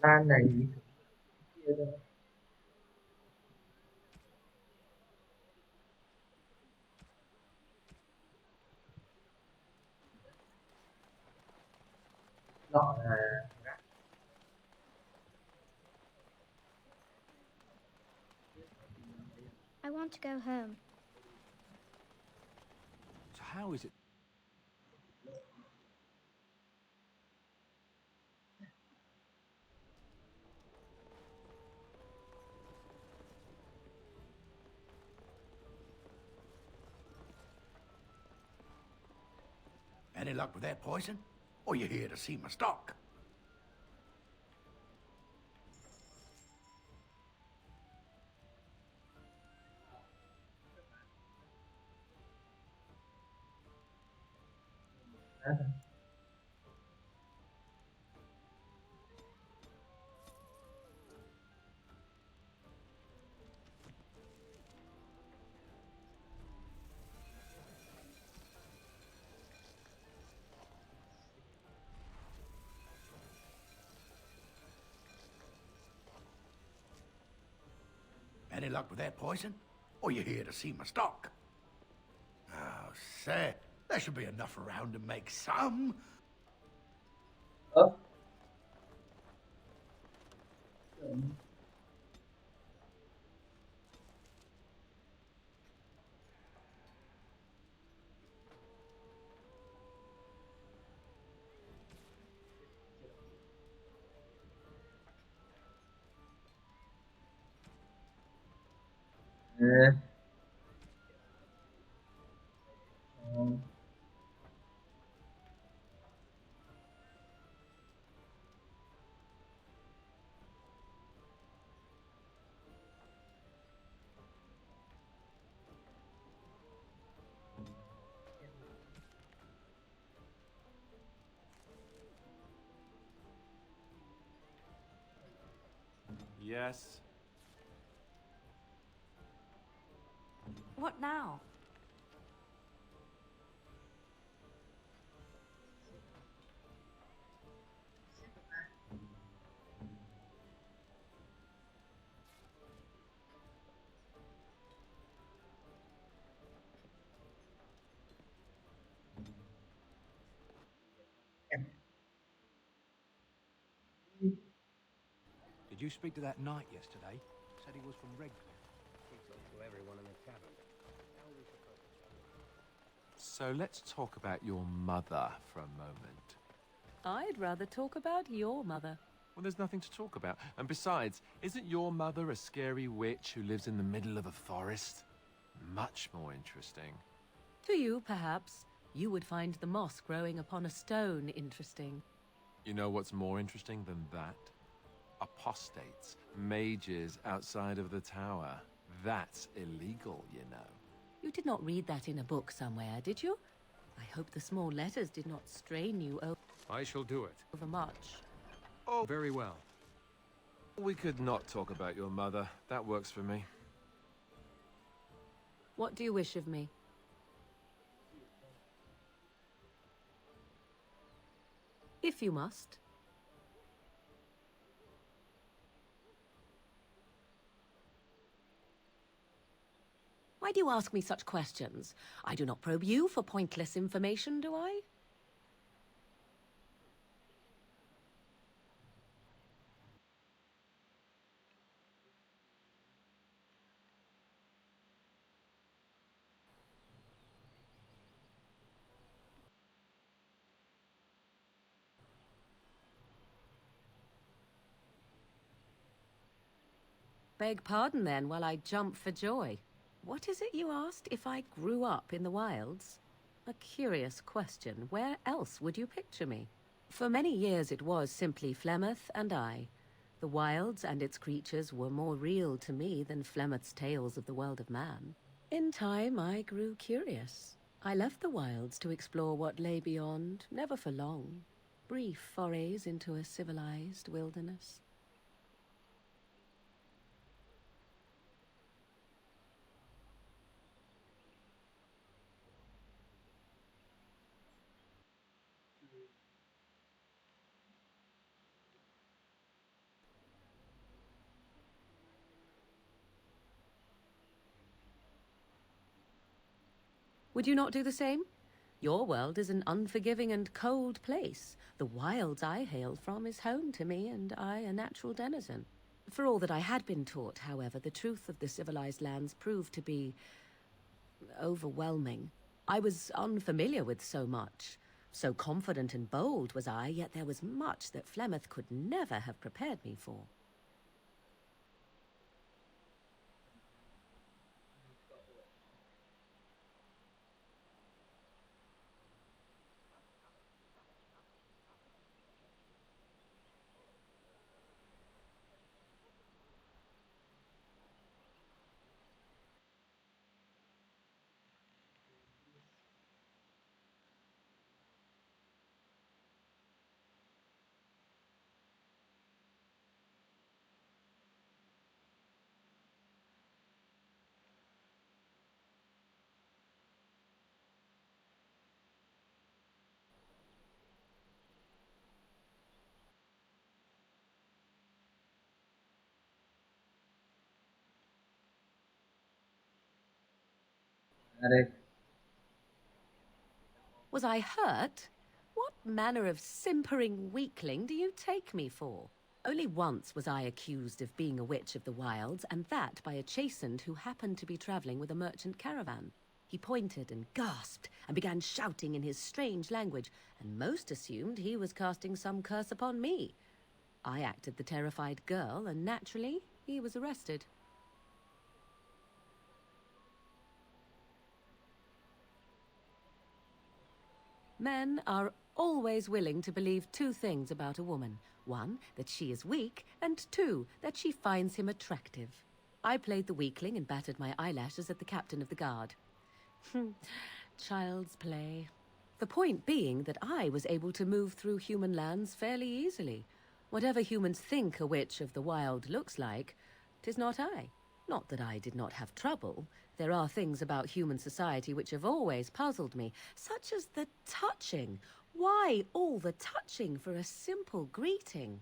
Lan này kia đâu. Lọ là I want to go home. So how is it? Any luck with that poison? Or you here to see my stock? Any luck with that poison? Or you here to see my stock? Oh, say, there should be enough around to make some. Yes. What now? Did you speak to that knight yesterday? Said he was from Redcliffe. He talked to everyone in the tavern. How are we supposed to... So let's talk about your mother for a moment. I'd rather talk about your mother. Well, there's nothing to talk about. And besides, isn't your mother a scary witch who lives in the middle of a forest? Much more interesting. To you, perhaps. You would find the moss growing upon a stone interesting. You know what's more interesting than that? Apostates, mages outside of the tower. That's illegal, you know. You did not read that in a book somewhere, did you? I hope the small letters did not strain you I shall do it. overmuch. Oh, Very well. we could not talk about your mother. That works for me. What do you wish of me? if you must. Why do you ask me such questions? I do not probe you for pointless information, do I? Beg pardon then while I jump for joy. What is it you asked if I grew up in the wilds? A curious question. Where else would you picture me? For many years it was simply Flemeth and I. The wilds and its creatures were more real to me than Flemeth's tales of the world of man. In time I grew curious. I left the wilds to explore what lay beyond, never for long. Brief forays into a civilized wilderness. Would you not do the same? Your world is an unforgiving and cold place. The wilds I hail from is home to me, and I a natural denizen. For all that I had been taught, however, the truth of the civilized lands proved to be overwhelming. I was unfamiliar with so much. So confident and bold was I, yet there was much that Flemeth could never have prepared me for. Was I hurt? What manner of simpering weakling do you take me for? Only once was I accused of being a witch of the wilds, and that by a chastened who happened to be traveling with a merchant caravan. He pointed and gasped, and began shouting in his strange language, and most assumed he was casting some curse upon me. I acted the terrified girl, and naturally, he was arrested. Men are always willing to believe two things about a woman. One, that she is weak, and two, that she finds him attractive. I played the weakling and battered my eyelashes at the captain of the guard. Child's play. The point being that I was able to move through human lands fairly easily. Whatever humans think a witch of the wild looks like, 'tis not I. Not that I did not have trouble. There are things about human society which have always puzzled me, such as the touching. Why all the touching for a simple greeting?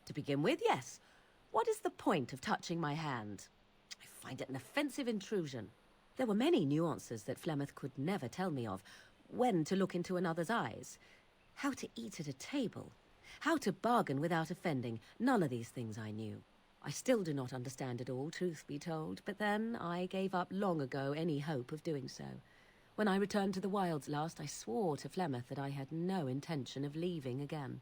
To begin with, yes. What is the point of touching my hand? I find it an offensive intrusion. There were many nuances that Flemeth could never tell me of. When to look into another's eyes. How to eat at a table. How to bargain without offending. None of these things I knew. I still do not understand it all, truth be told, but then I gave up long ago any hope of doing so. When I returned to the wilds last, I swore to Flemeth that I had no intention of leaving again.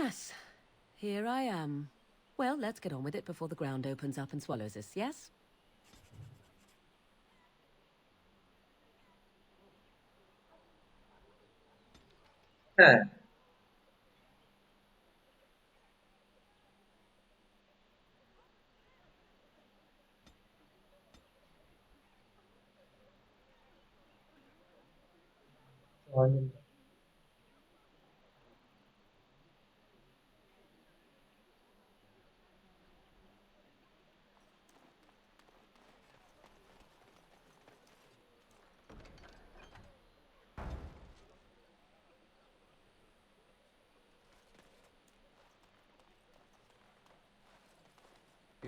Yes, here I am. Well, let's get on with it before the ground opens up and swallows us, yes? Ha. Rồi.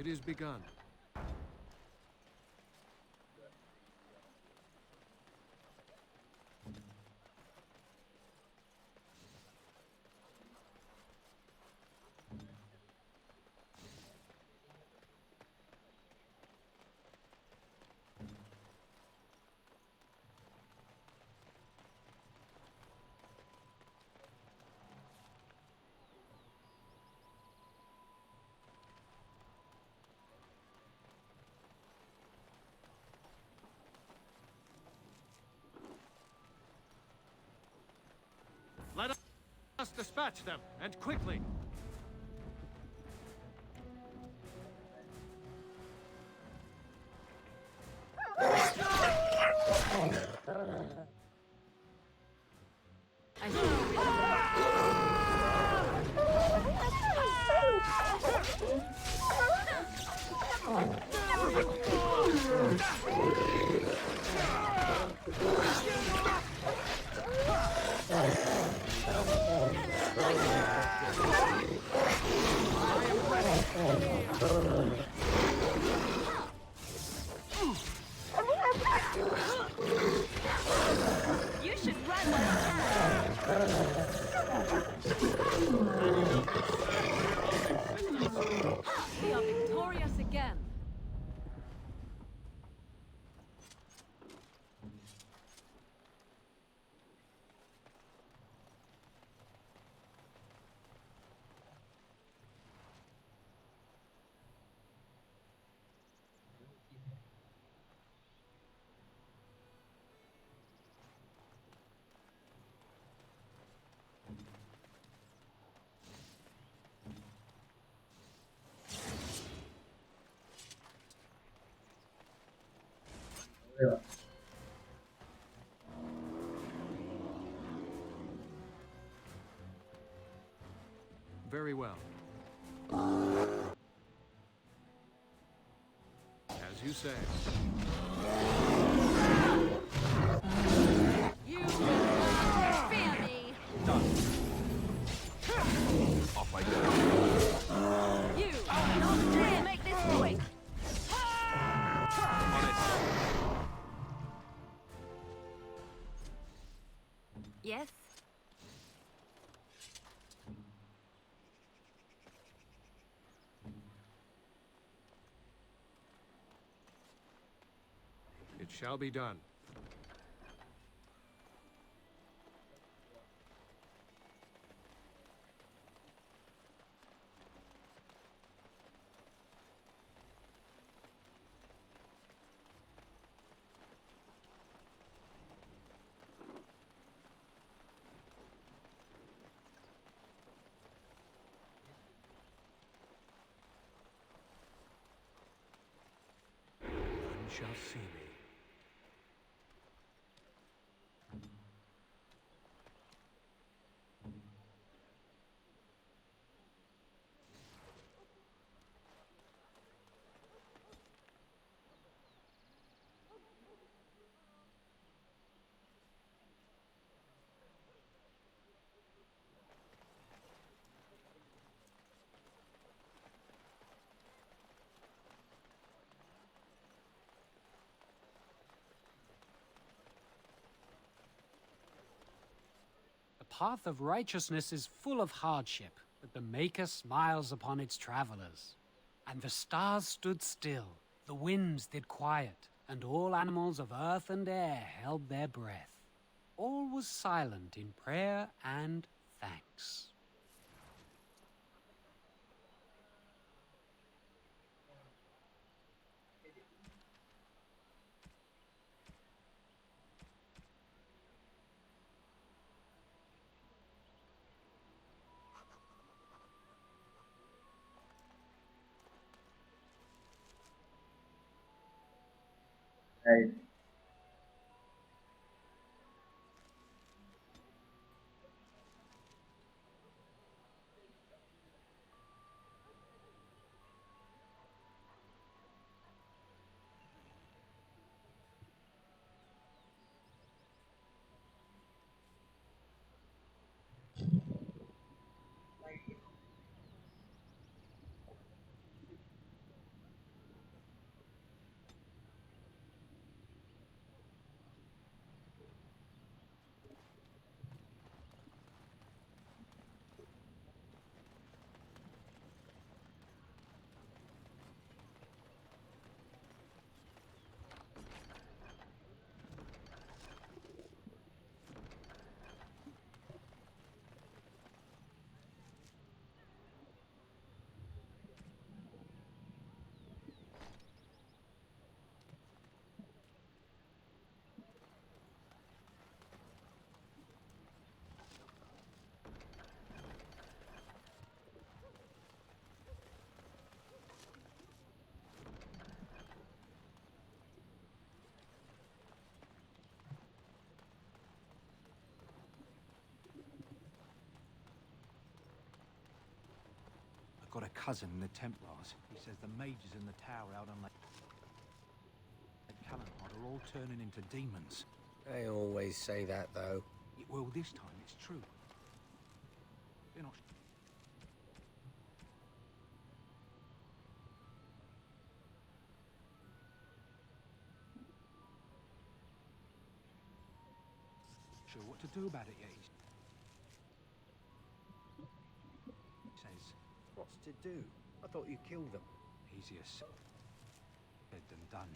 It is begun. Let us dispatch them, and quickly. You should run while We are victorious again. Rồi. Very well. As you say. you will fear me. Done. Off I go. You are not here to make this quick. On it. Yes. It shall be done. None shall see me. The path of righteousness is full of hardship, but the Maker smiles upon its travelers. And the stars stood still, the winds did quiet, and all animals of earth and air held their breath. All was silent in prayer and thanks. Đây. I've got a cousin in the Templars. He says the mages in the tower out on Lake Calenhard are all turning into demons. They always say that, though. Well, this time it's true. They're not sure what to do about it yet. He says, What's to do? I thought you killed them. easier said than done.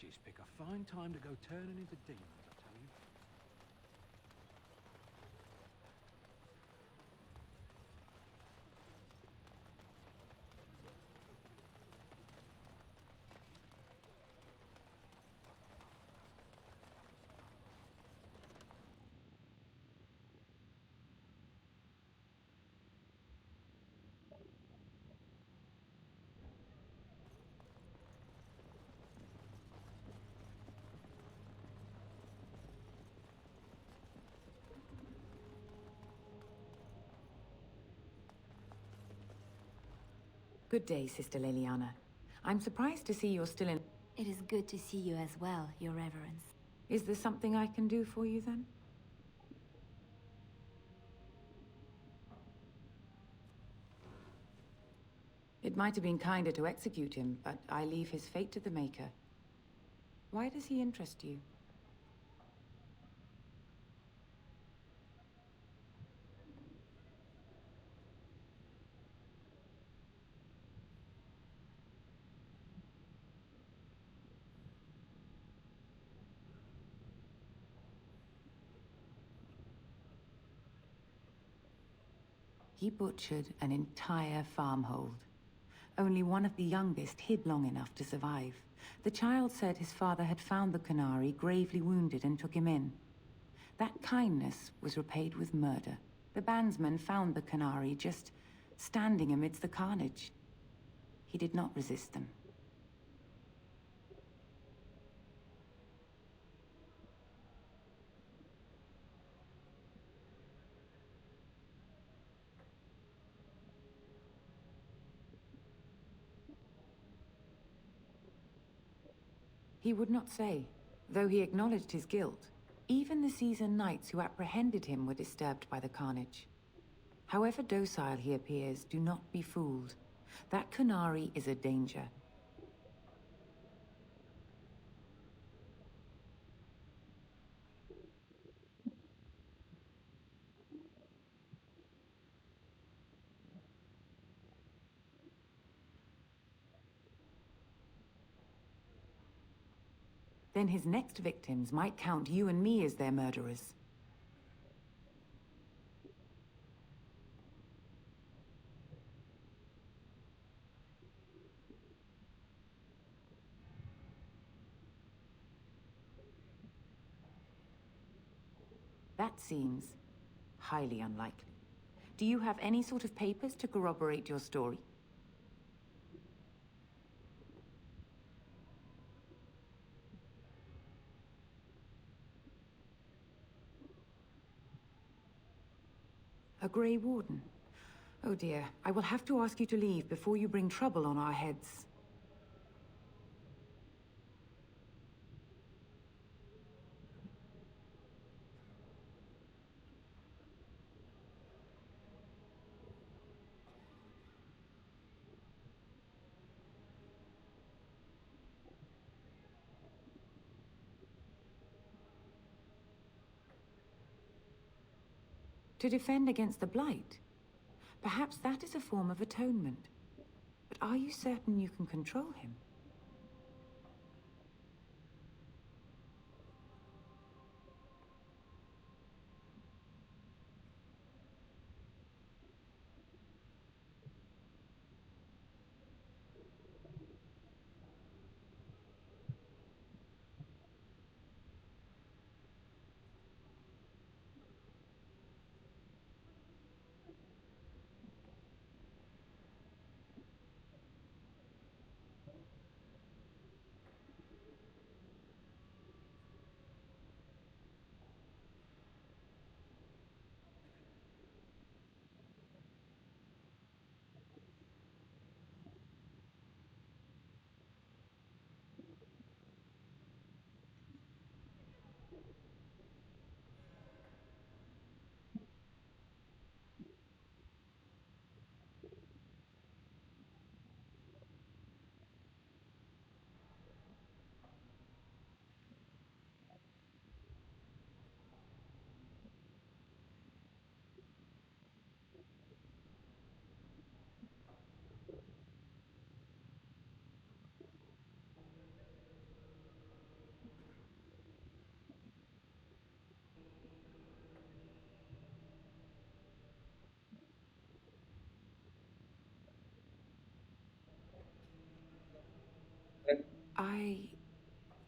mages pick a fine time to go turning into demons, I tell you. Good day, Sister Leliana. I'm surprised to see you're still in... It is good to see you as well, Your Reverence. Is there something I can do for you, then? It might have been kinder to execute him, but I leave his fate to the Maker. Why does he interest you? He butchered an entire farmhold. Only one of the youngest hid long enough to survive. The child said his father had found the Canary gravely wounded and took him in. That kindness was repaid with murder. The bandsman found the Canary just standing amidst the carnage. He did not resist them. He would not say, though he acknowledged his guilt. Even the seasoned knights who apprehended him were disturbed by the carnage. However docile he appears, do not be fooled. That Canary is a danger. Then his next victims might count you and me as their murderers. That seems highly unlikely. Do you have any sort of papers to corroborate your story? A Grey Warden? Oh dear, I will have to ask you to leave before you bring trouble on our heads. To defend against the Blight? Perhaps that is a form of atonement. But are you certain you can control him?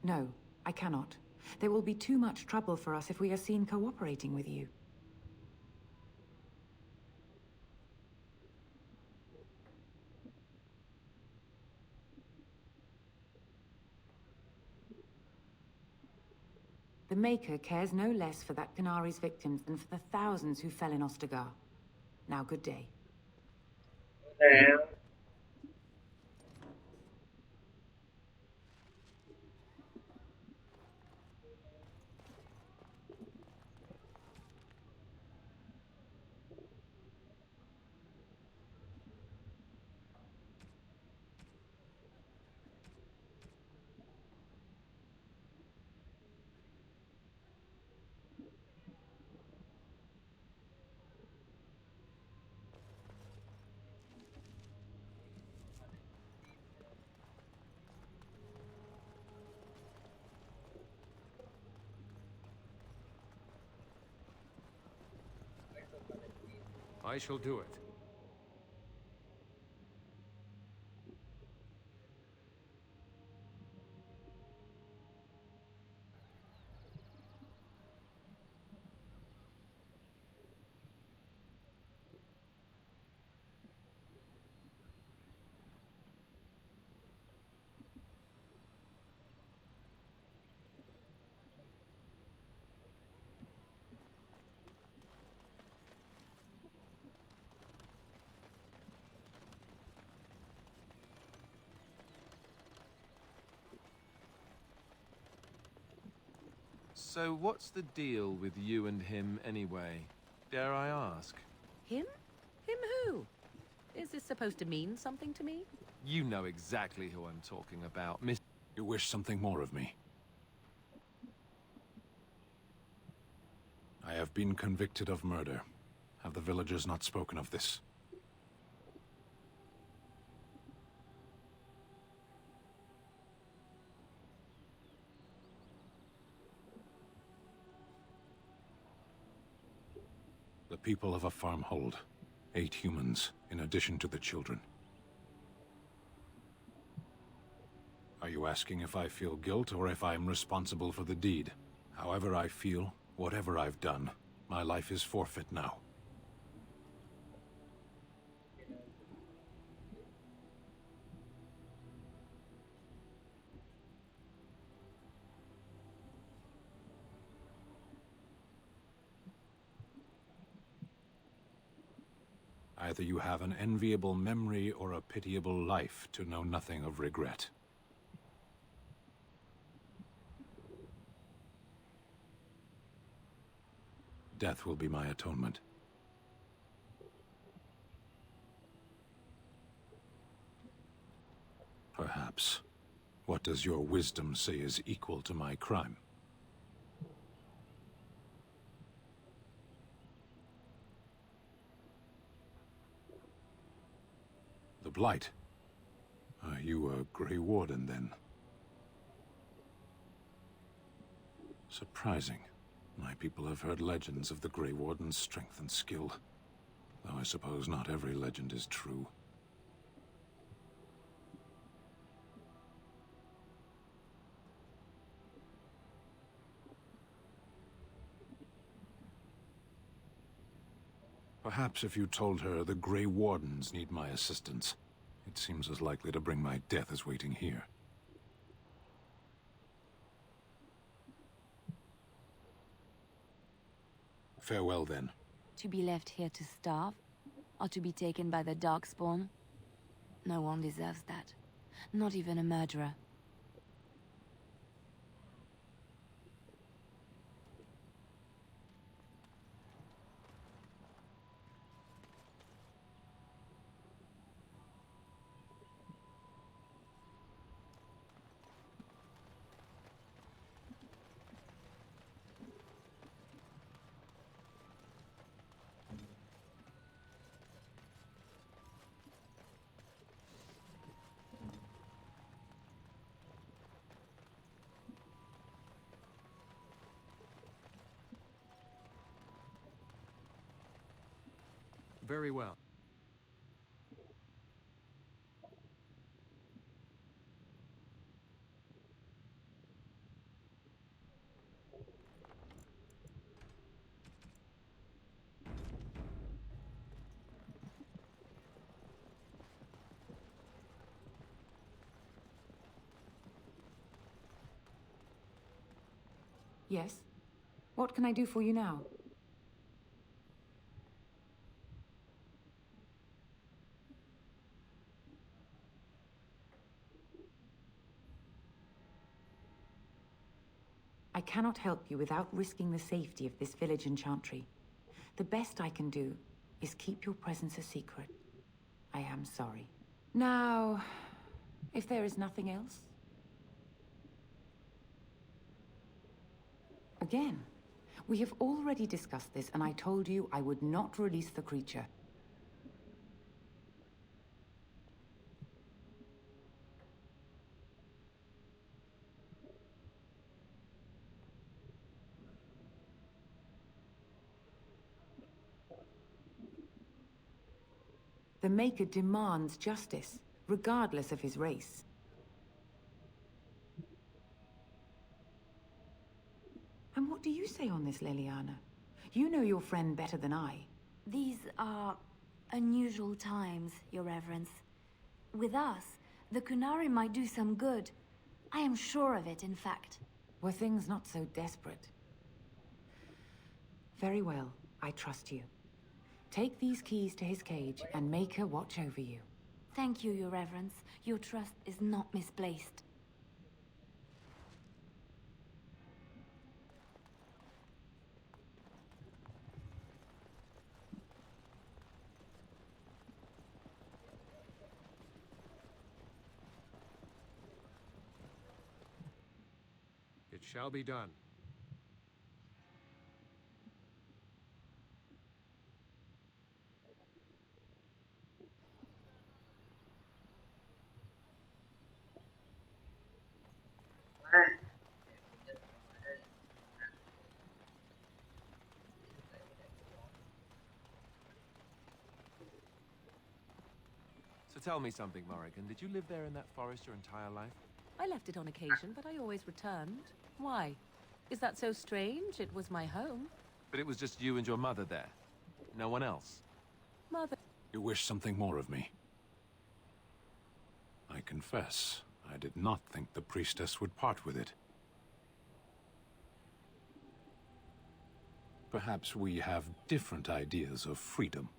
No, I cannot. There will be too much trouble for us if we are seen cooperating with you. The Maker cares no less for that Qunari's victims than for the thousands who fell in Ostagar. Now, good day. Well, I shall do it. So what's the deal with you and him anyway? Dare I ask? Him? Him who? Is this supposed to mean something to me? You know exactly who I'm talking about, Miss... You wish something more of me? I have been convicted of murder. Have the villagers not spoken of this? The people of a farmhold. 8 humans, in addition to the children. Are you asking if I feel guilt or if I am responsible for the deed? However I feel, whatever I've done, my life is forfeit now. Either you have an enviable memory or a pitiable life to know nothing of regret. Death will be my atonement. Perhaps. What does your wisdom say is equal to my crime? The Blight. Are you a Grey Warden, then? Surprising. My people have heard legends of the Grey Warden's strength and skill. Though I suppose not every legend is true. Perhaps if you told her the Grey Wardens need my assistance, it seems as likely to bring my death as waiting here. Farewell, then. To be left here to starve? Or to be taken by the Darkspawn? No one deserves that. Not even a murderer. Very well. Yes? What can I do for you now? I cannot help you without risking the safety of this village and chantry. The best I can do is keep your presence a secret. I am sorry. Now, if there is nothing else... Again, we have already discussed this, and I told you I would not release the creature. The Maker demands justice, regardless of his race. And what do you say on this, Leliana? You know your friend better than I. These are unusual times, Your Reverence. With us, the Kunari might do some good. I am sure of it, in fact. Were things not so desperate? Very well, I trust you. Take these keys to his cage and make her watch over you. Thank you, Your Reverence. Your trust is not misplaced. It shall be done. So tell me something, Morrigan. Did you live there in that forest your entire life? I left it on occasion, but I always returned. Why? Is that so strange? It was my home. But it was just you and your mother there? No one else? Mother... You wish something more of me? I confess, I did not think the priestess would part with it. Perhaps we have different ideas of freedom.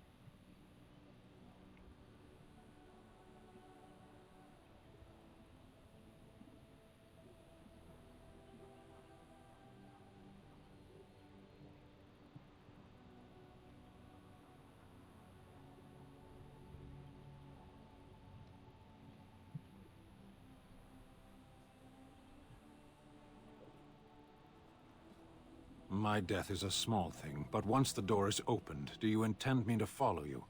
My death is a small thing, but once the door is opened, do you intend me to follow you?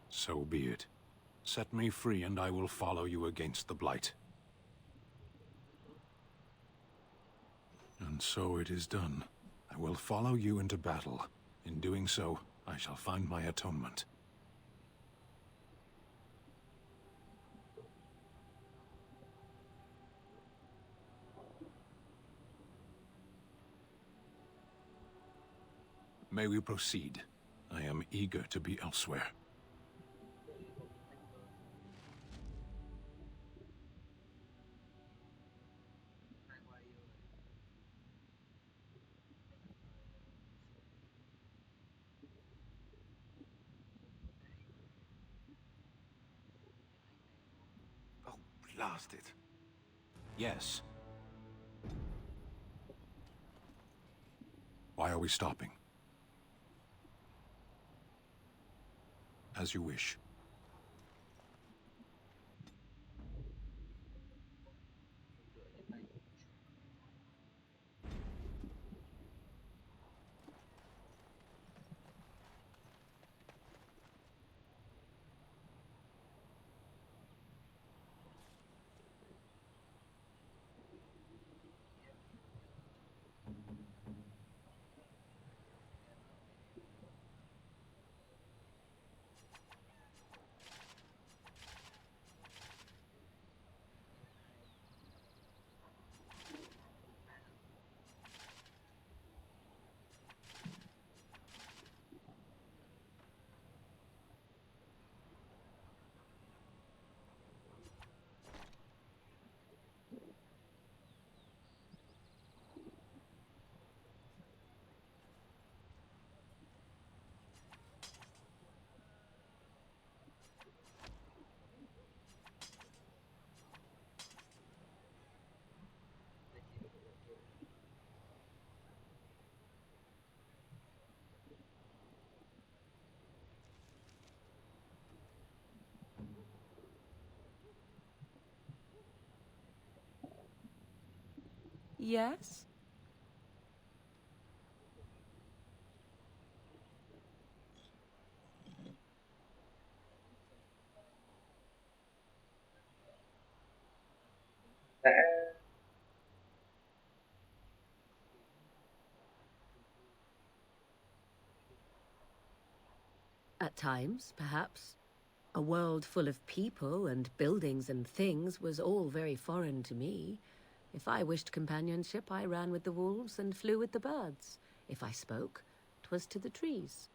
So be it. Set me free and I will follow you against the Blight. And so it is done. I will follow you into battle. In doing so, I shall find my atonement. May we proceed? I am eager to be elsewhere. Blast it. Yes. Why are we stopping? As you wish. Yes? Đã At times, perhaps. A world full of people and buildings and things was all very foreign to me. If I wished companionship, I ran with the wolves and flew with the birds. If I spoke, 'twas to the trees.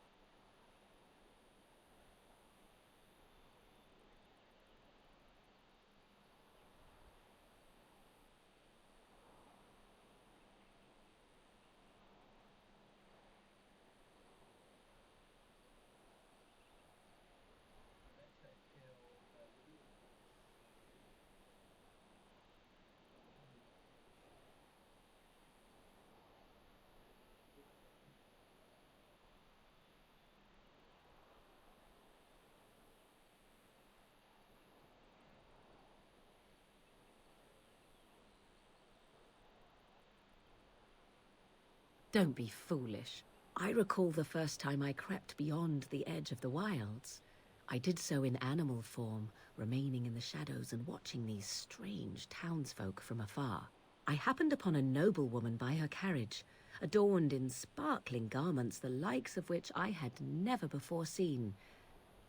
Don't be foolish. I recall the first time I crept beyond the edge of the wilds. I did so in animal form, remaining in the shadows and watching these strange townsfolk from afar. I happened upon a noblewoman by her carriage, adorned in sparkling garments the likes of which I had never before seen.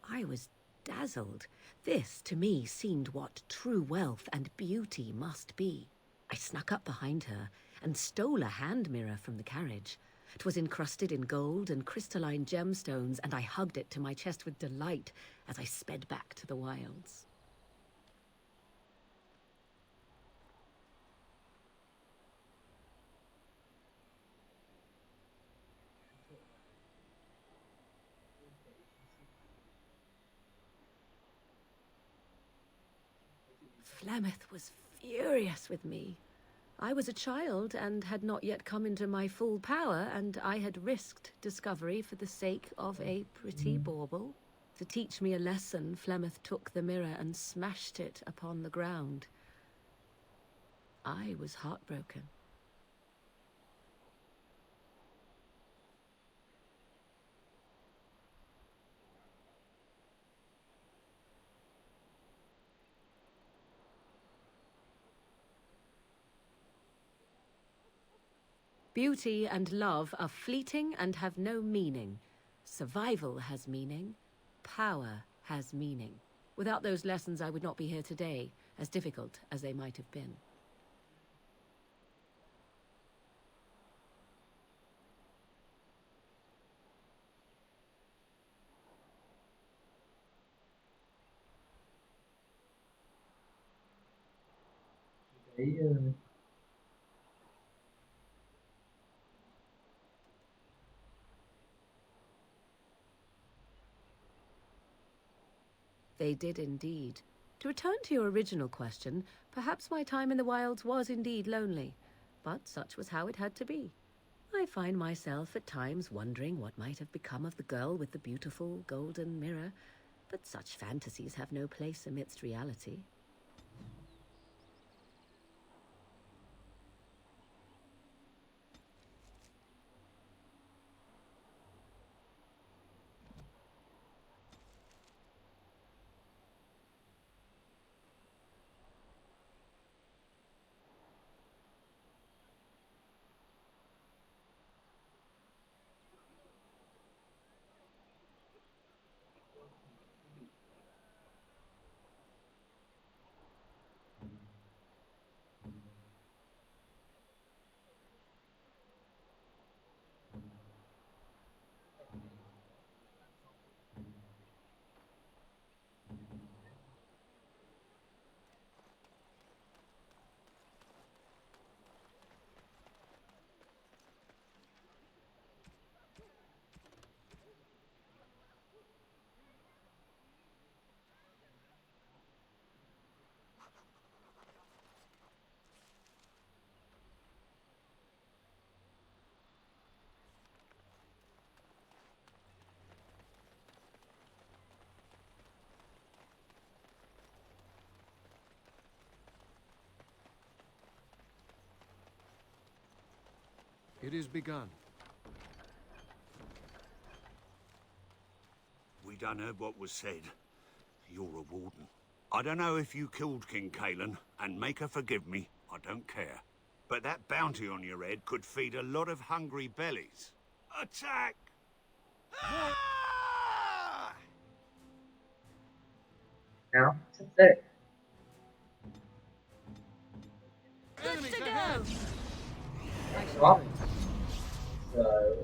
I was dazzled. This, to me, seemed what true wealth and beauty must be. I snuck up behind her and stole a hand mirror from the carriage. 'Twas encrusted in gold and crystalline gemstones, and I hugged it to my chest with delight as I sped back to the wilds. Flemeth was furious with me. I was a child and had not yet come into my full power, and I had risked discovery for the sake of a pretty bauble. To teach me a lesson, Flemeth took the mirror and smashed it upon the ground. I was heartbroken. Beauty and love are fleeting and have no meaning. Survival has meaning. Power has meaning. Without those lessons, I would not be here today, as difficult as they might have been. thấy They did indeed. To return to your original question, perhaps my time in the wilds was indeed lonely, but such was how it had to be. I find myself at times wondering what might have become of the girl with the beautiful golden mirror, but such fantasies have no place amidst reality. It is begun. We done heard what was said. You're a warden. I don't know if you killed King Kalen, and make her forgive me, I don't care. But that bounty on your head could feed a lot of hungry bellies. Attack! Nào, sắp xếp. Good to go. Đó. Rồi.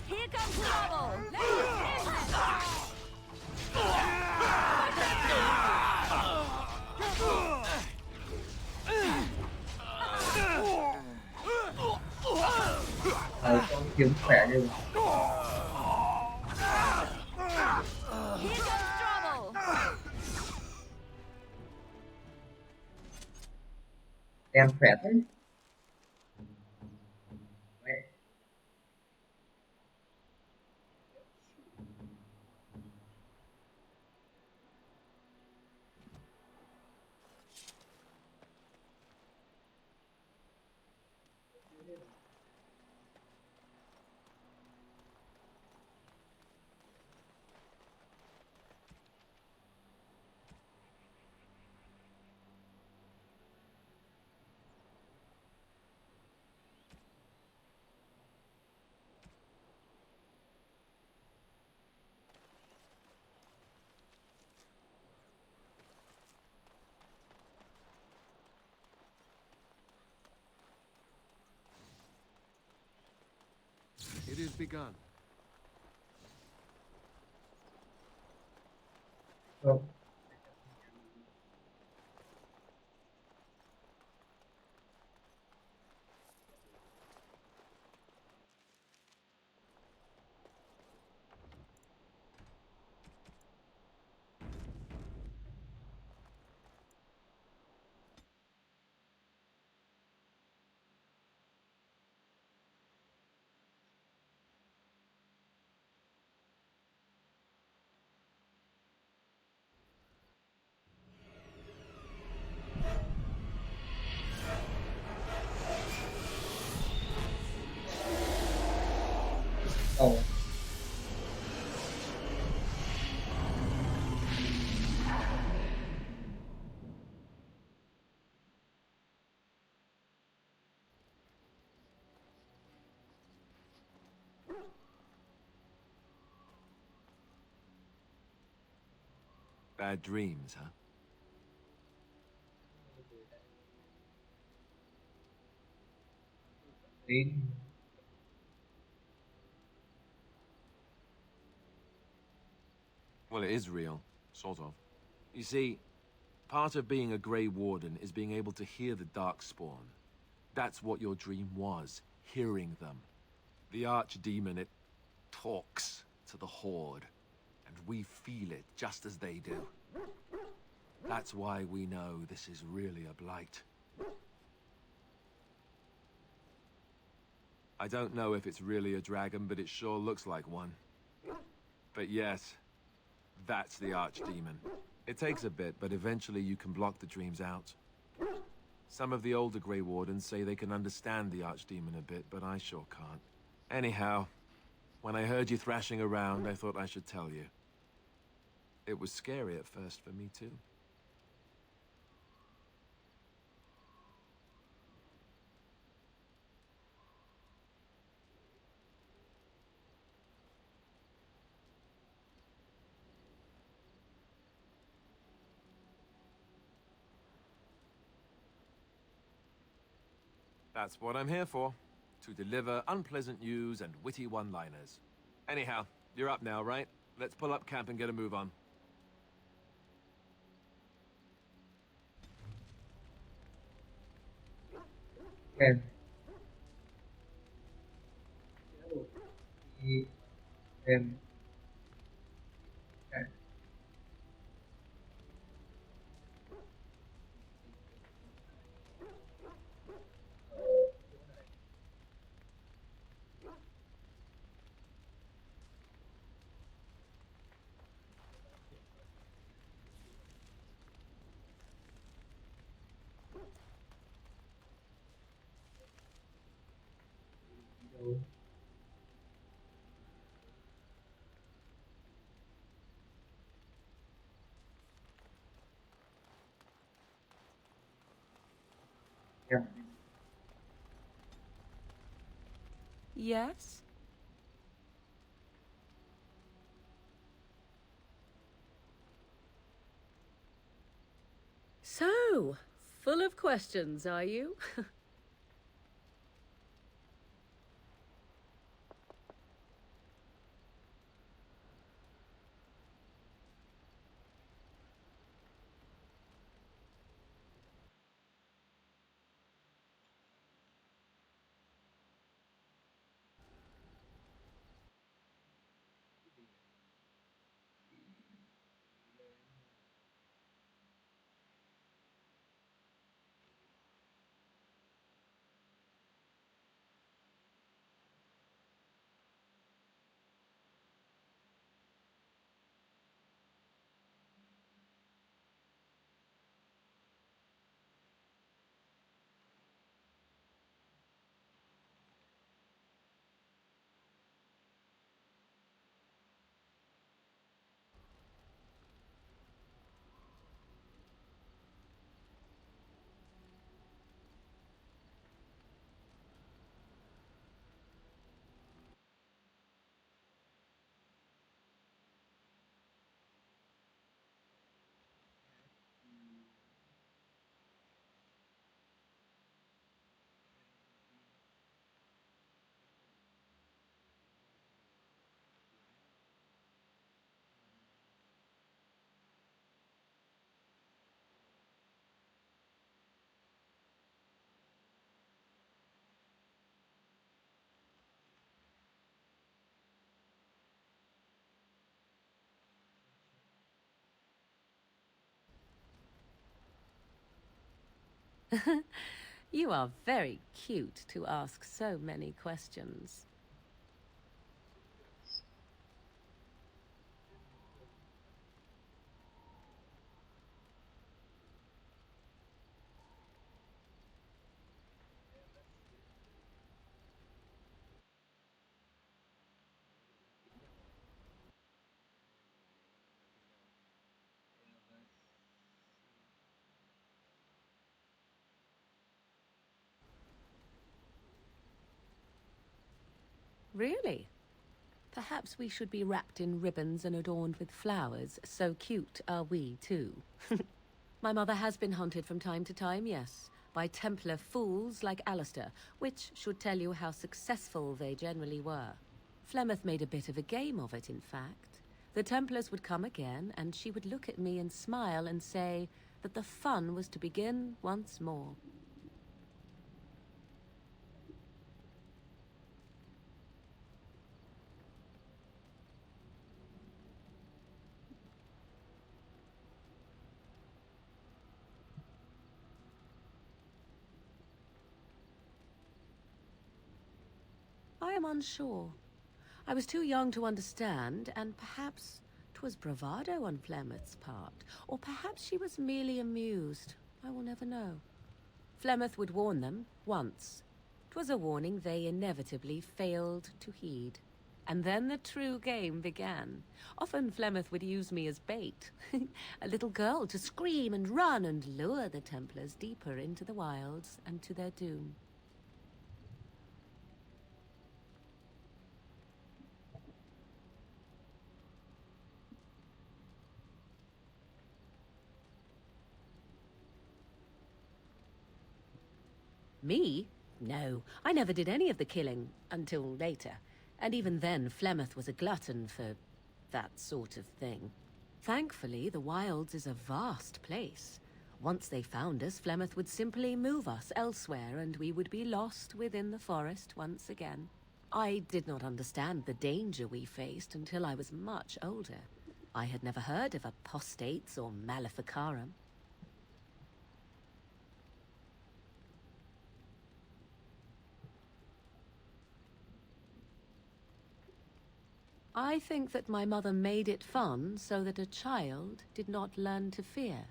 Here comes trouble. Con kiếm khỏe lên. Here comes trouble. Em khỏe thế. It is begun. Không. Oh. Bad dreams, huh? Well, it is real, sort of. You see, part of being a Grey Warden is being able to hear the Darkspawn. That's what your dream was, hearing them. The Archdemon, it talks to the Horde, and we feel it just as they do. That's why we know this is really a blight. I don't know if it's really a dragon, but it sure looks like one. But yes, that's the Archdemon. It takes a bit, but eventually you can block the dreams out. Some of the older Grey Wardens say they can understand the Archdemon a bit, but I sure can't. Anyhow, when I heard you thrashing around, I thought I should tell you. It was scary at first for me, too. That's what I'm here for. To deliver unpleasant news and witty one-liners. Anyhow, you're up now, right? Let's pull up camp and get a move on. Okay. Em. Okay. Yes? So, full of questions, are you? You are very cute to ask so many questions. Really? Perhaps we should be wrapped in ribbons and adorned with flowers. So cute are we, too. My mother has been hunted from time to time, yes, by Templar fools like Alistair, which should tell you how successful they generally were. Flemeth made a bit of a game of it, in fact. The Templars would come again, and she would look at me and smile and say that the fun was to begin once more. I am unsure. I was too young to understand, and perhaps 'twas bravado on Flemeth's part, or perhaps she was merely amused. I will never know. Flemeth would warn them, once. 'Twas a warning they inevitably failed to heed. And then the true game began. Often Flemeth would use me as bait. A little girl to scream and run and lure the Templars deeper into the wilds and to their doom. Me? No, I never did any of the killing, until later. And even then, Flemeth was a glutton for that sort of thing. Thankfully, the Wilds is a vast place. Once they found us, Flemeth would simply move us elsewhere, and we would be lost within the forest once again. I did not understand the danger we faced until I was much older. I had never heard of apostates or maleficarum. I think that my mother made it fun so that a child did not learn to fear.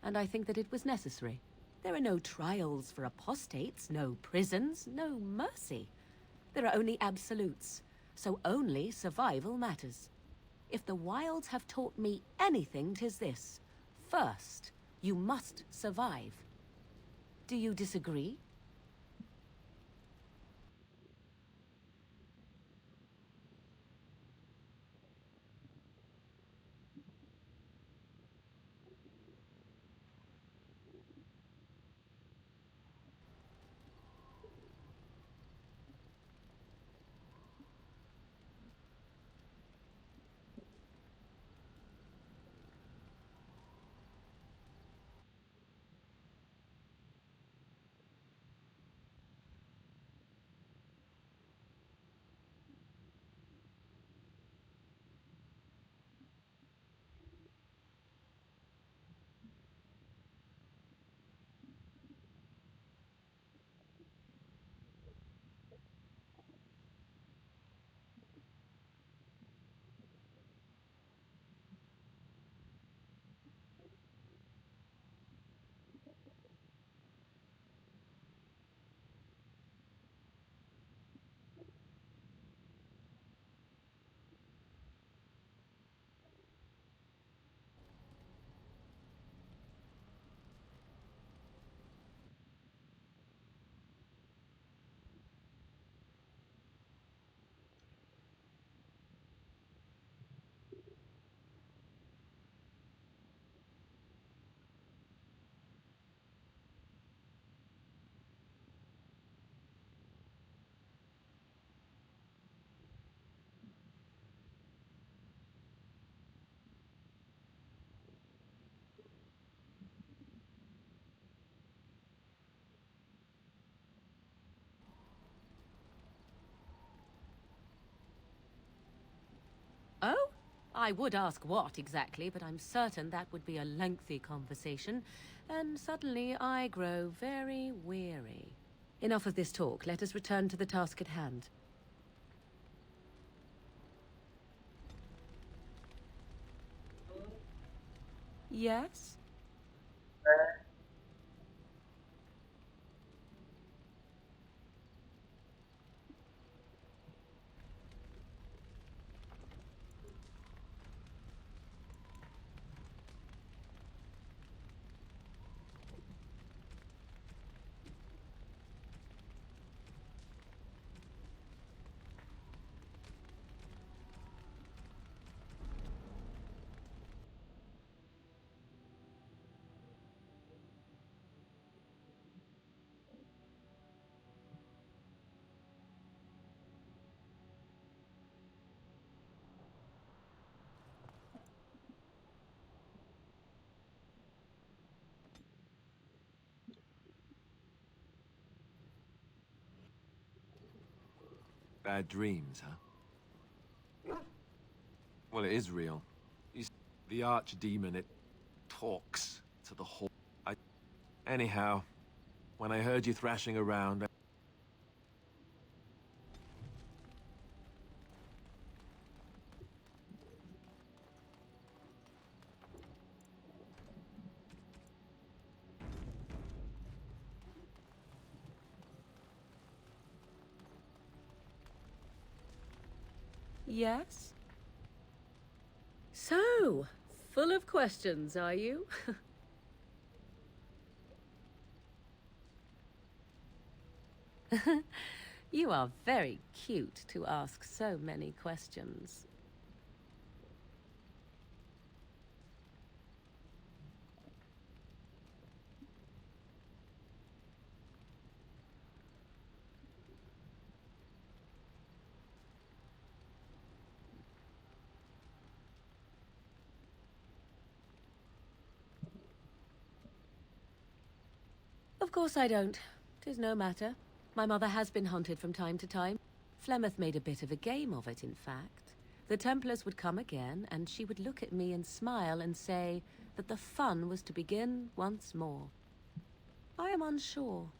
And I think that it was necessary. There are no trials for apostates, no prisons, no mercy. There are only absolutes, so only survival matters. If the wilds have taught me anything, 'tis this. First, you must survive. Do you disagree? Oh? I would ask what exactly, but I'm certain that would be a lengthy conversation, and suddenly I grow very weary. Enough of this talk. Let us return to the task at hand. Yes? Bad dreams, huh? Well, it is real. The archdemon, it talks to the whole... Anyhow, when I heard you thrashing around... Yes? So, full of questions, are you? You are very cute to ask so many questions. Of course I don't. 'Tis no matter. My mother has been hunted from time to time. Flemeth made a bit of a game of it, in fact. The Templars would come again, and she would look at me and smile and say that the fun was to begin once more. I am unsure.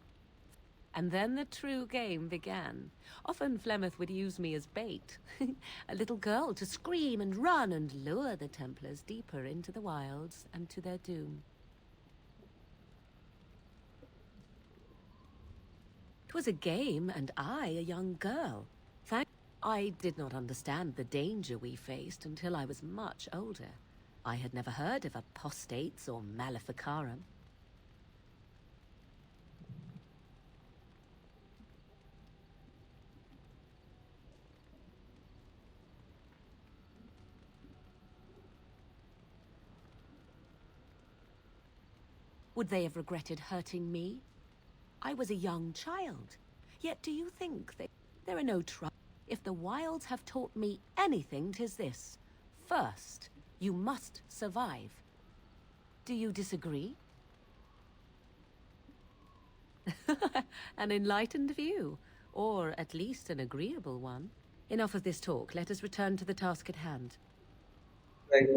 And then the true game began. Often Flemeth would use me as bait. A little girl to scream and run and lure the Templars deeper into the wilds and to their doom. 'Twas a game, and I a young girl. I did not understand the danger we faced until I was much older. I had never heard of apostates or maleficarum. Would they have regretted hurting me? I was a young child. Yet do you think there are no troubles? If the wilds have taught me anything, 'tis this. First, you must survive. Do you disagree? An enlightened view, or at least an agreeable one. Enough of this talk. Let us return to the task at hand. Lại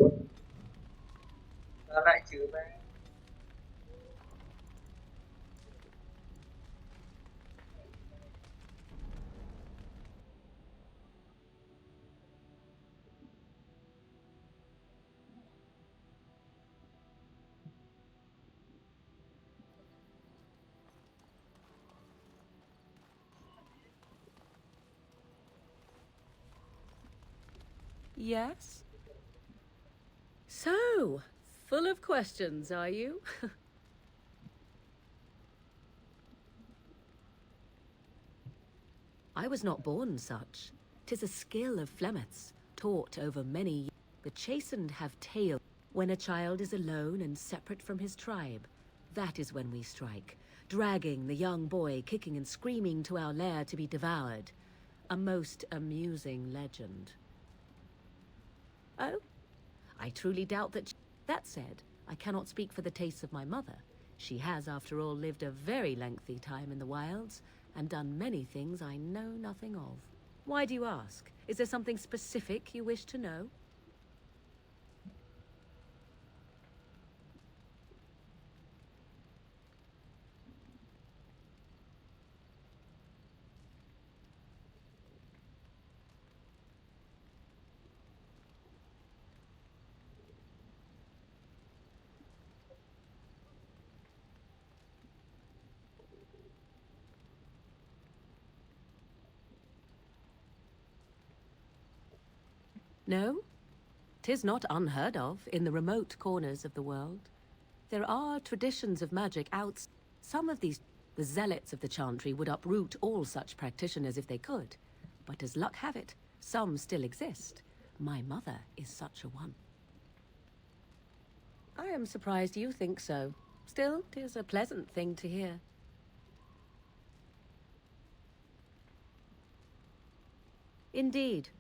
trừ ba. Yes? So, full of questions, are you? I was not born such. 'Tis a skill of Flemeth's, taught over many years. The chastened have tales. When a child is alone and separate from his tribe, that is when we strike, dragging the young boy kicking and screaming to our lair to be devoured. A most amusing legend. Oh? I truly doubt that... That said, I cannot speak for the tastes of my mother. She has, after all, lived a very lengthy time in the wilds, and done many things I know nothing of. Why do you ask? Is there something specific you wish to know? No? 'Tis not unheard of in the remote corners of the world. There are traditions of magic out. Some of these, the zealots of the Chantry, would uproot all such practitioners if they could. But as luck have it, some still exist. My mother is such a one. I am surprised you think so. Still, 'tis a pleasant thing to hear. Indeed.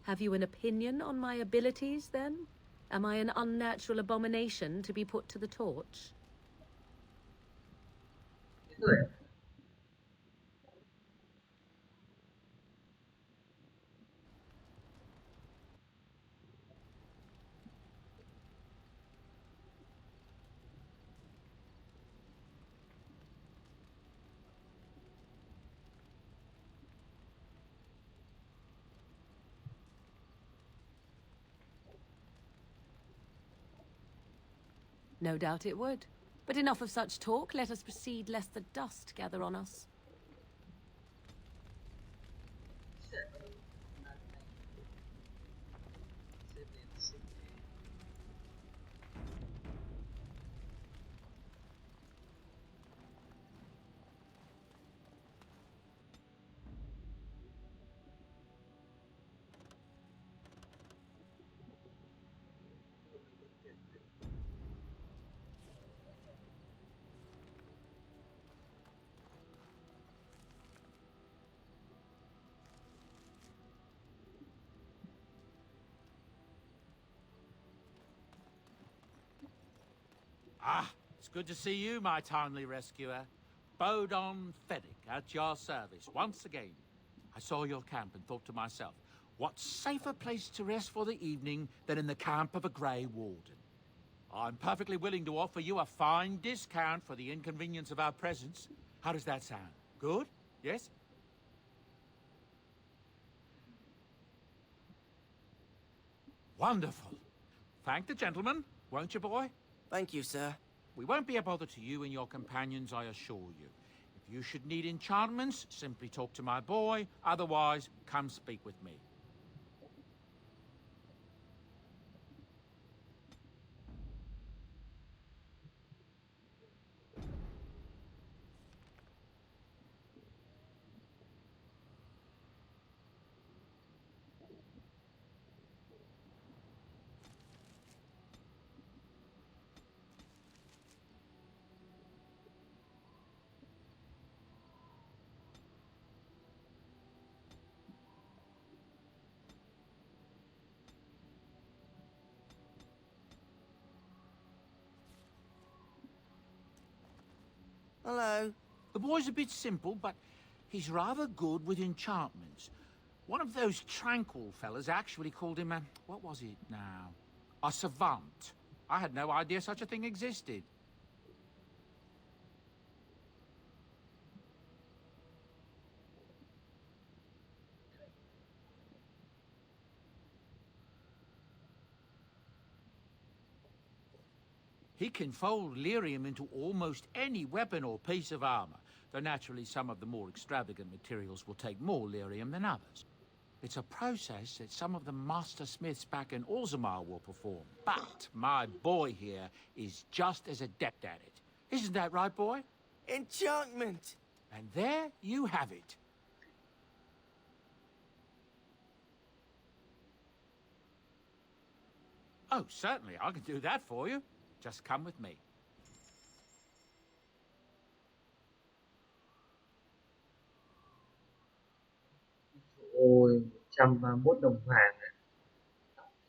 Have you an opinion on my abilities, then? Am I an unnatural abomination to be put to the torch? No doubt it would. But enough of such talk. Let us proceed, lest the dust gather on us. Ah, it's good to see you, my timely rescuer. Bodon Feddick, at your service, once again. I saw your camp and thought to myself, what safer place to rest for the evening than in the camp of a Grey Warden? I'm perfectly willing to offer you a fine discount for the inconvenience of our presence. How does that sound? Good? Yes? Wonderful. Thank the gentleman, won't you, boy? Thank you, sir. We won't be a bother to you and your companions, I assure you. If you should need enchantments, simply talk to my boy. Otherwise, come speak with me. Hello. The boy's a bit simple, but he's rather good with enchantments. One of those tranquil fellas actually called him a... what was it now? A savant. I had no idea such a thing existed. He can fold lyrium into almost any weapon or piece of armor, though naturally some of the more extravagant materials will take more lyrium than others. It's a process that some of the master smiths back in Orzammar will perform, but my boy here is just as adept at it. Isn't that right, boy? Enchantment! And there you have it. Oh, certainly, I can do that for you. Just come with me. Ôi, 131 đồng vàng ạ.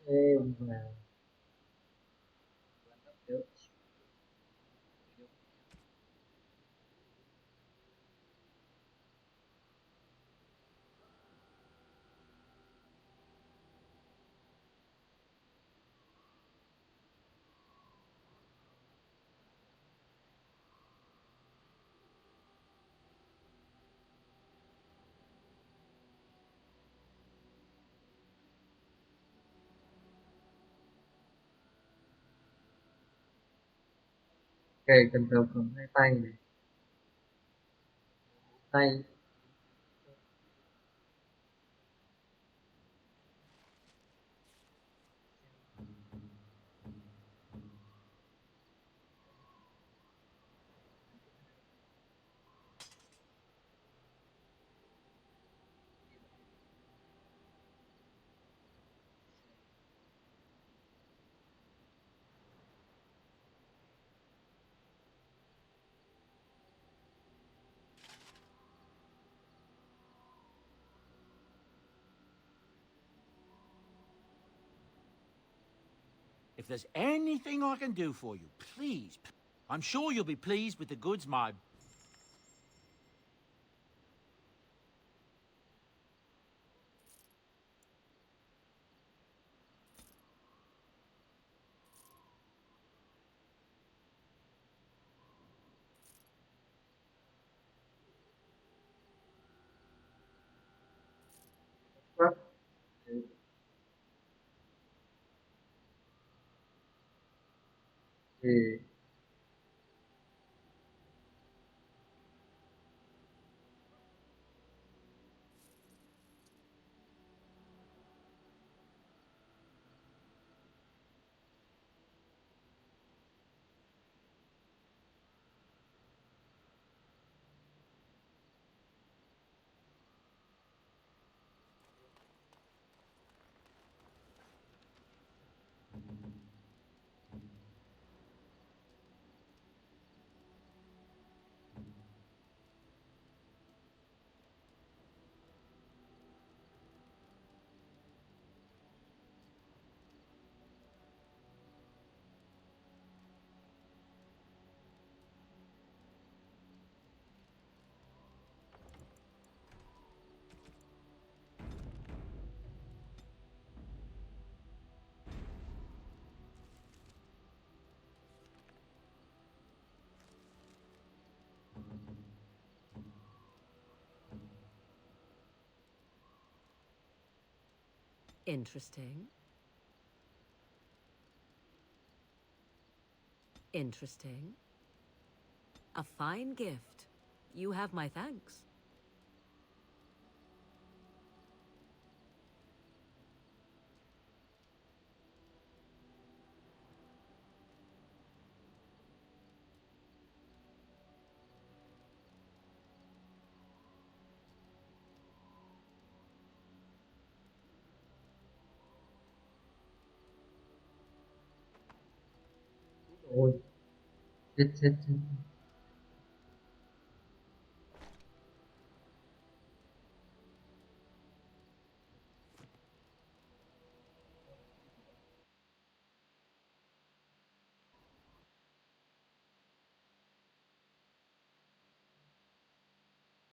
Thêm vàng. Ok, cần tàu cầm hai tay này. Tay. If there's anything I can do for you, please, I'm sure you'll be pleased with the goods my... Quá. Thì Interesting. Interesting. A fine gift. You have my thanks. Ôi, chết chết chết.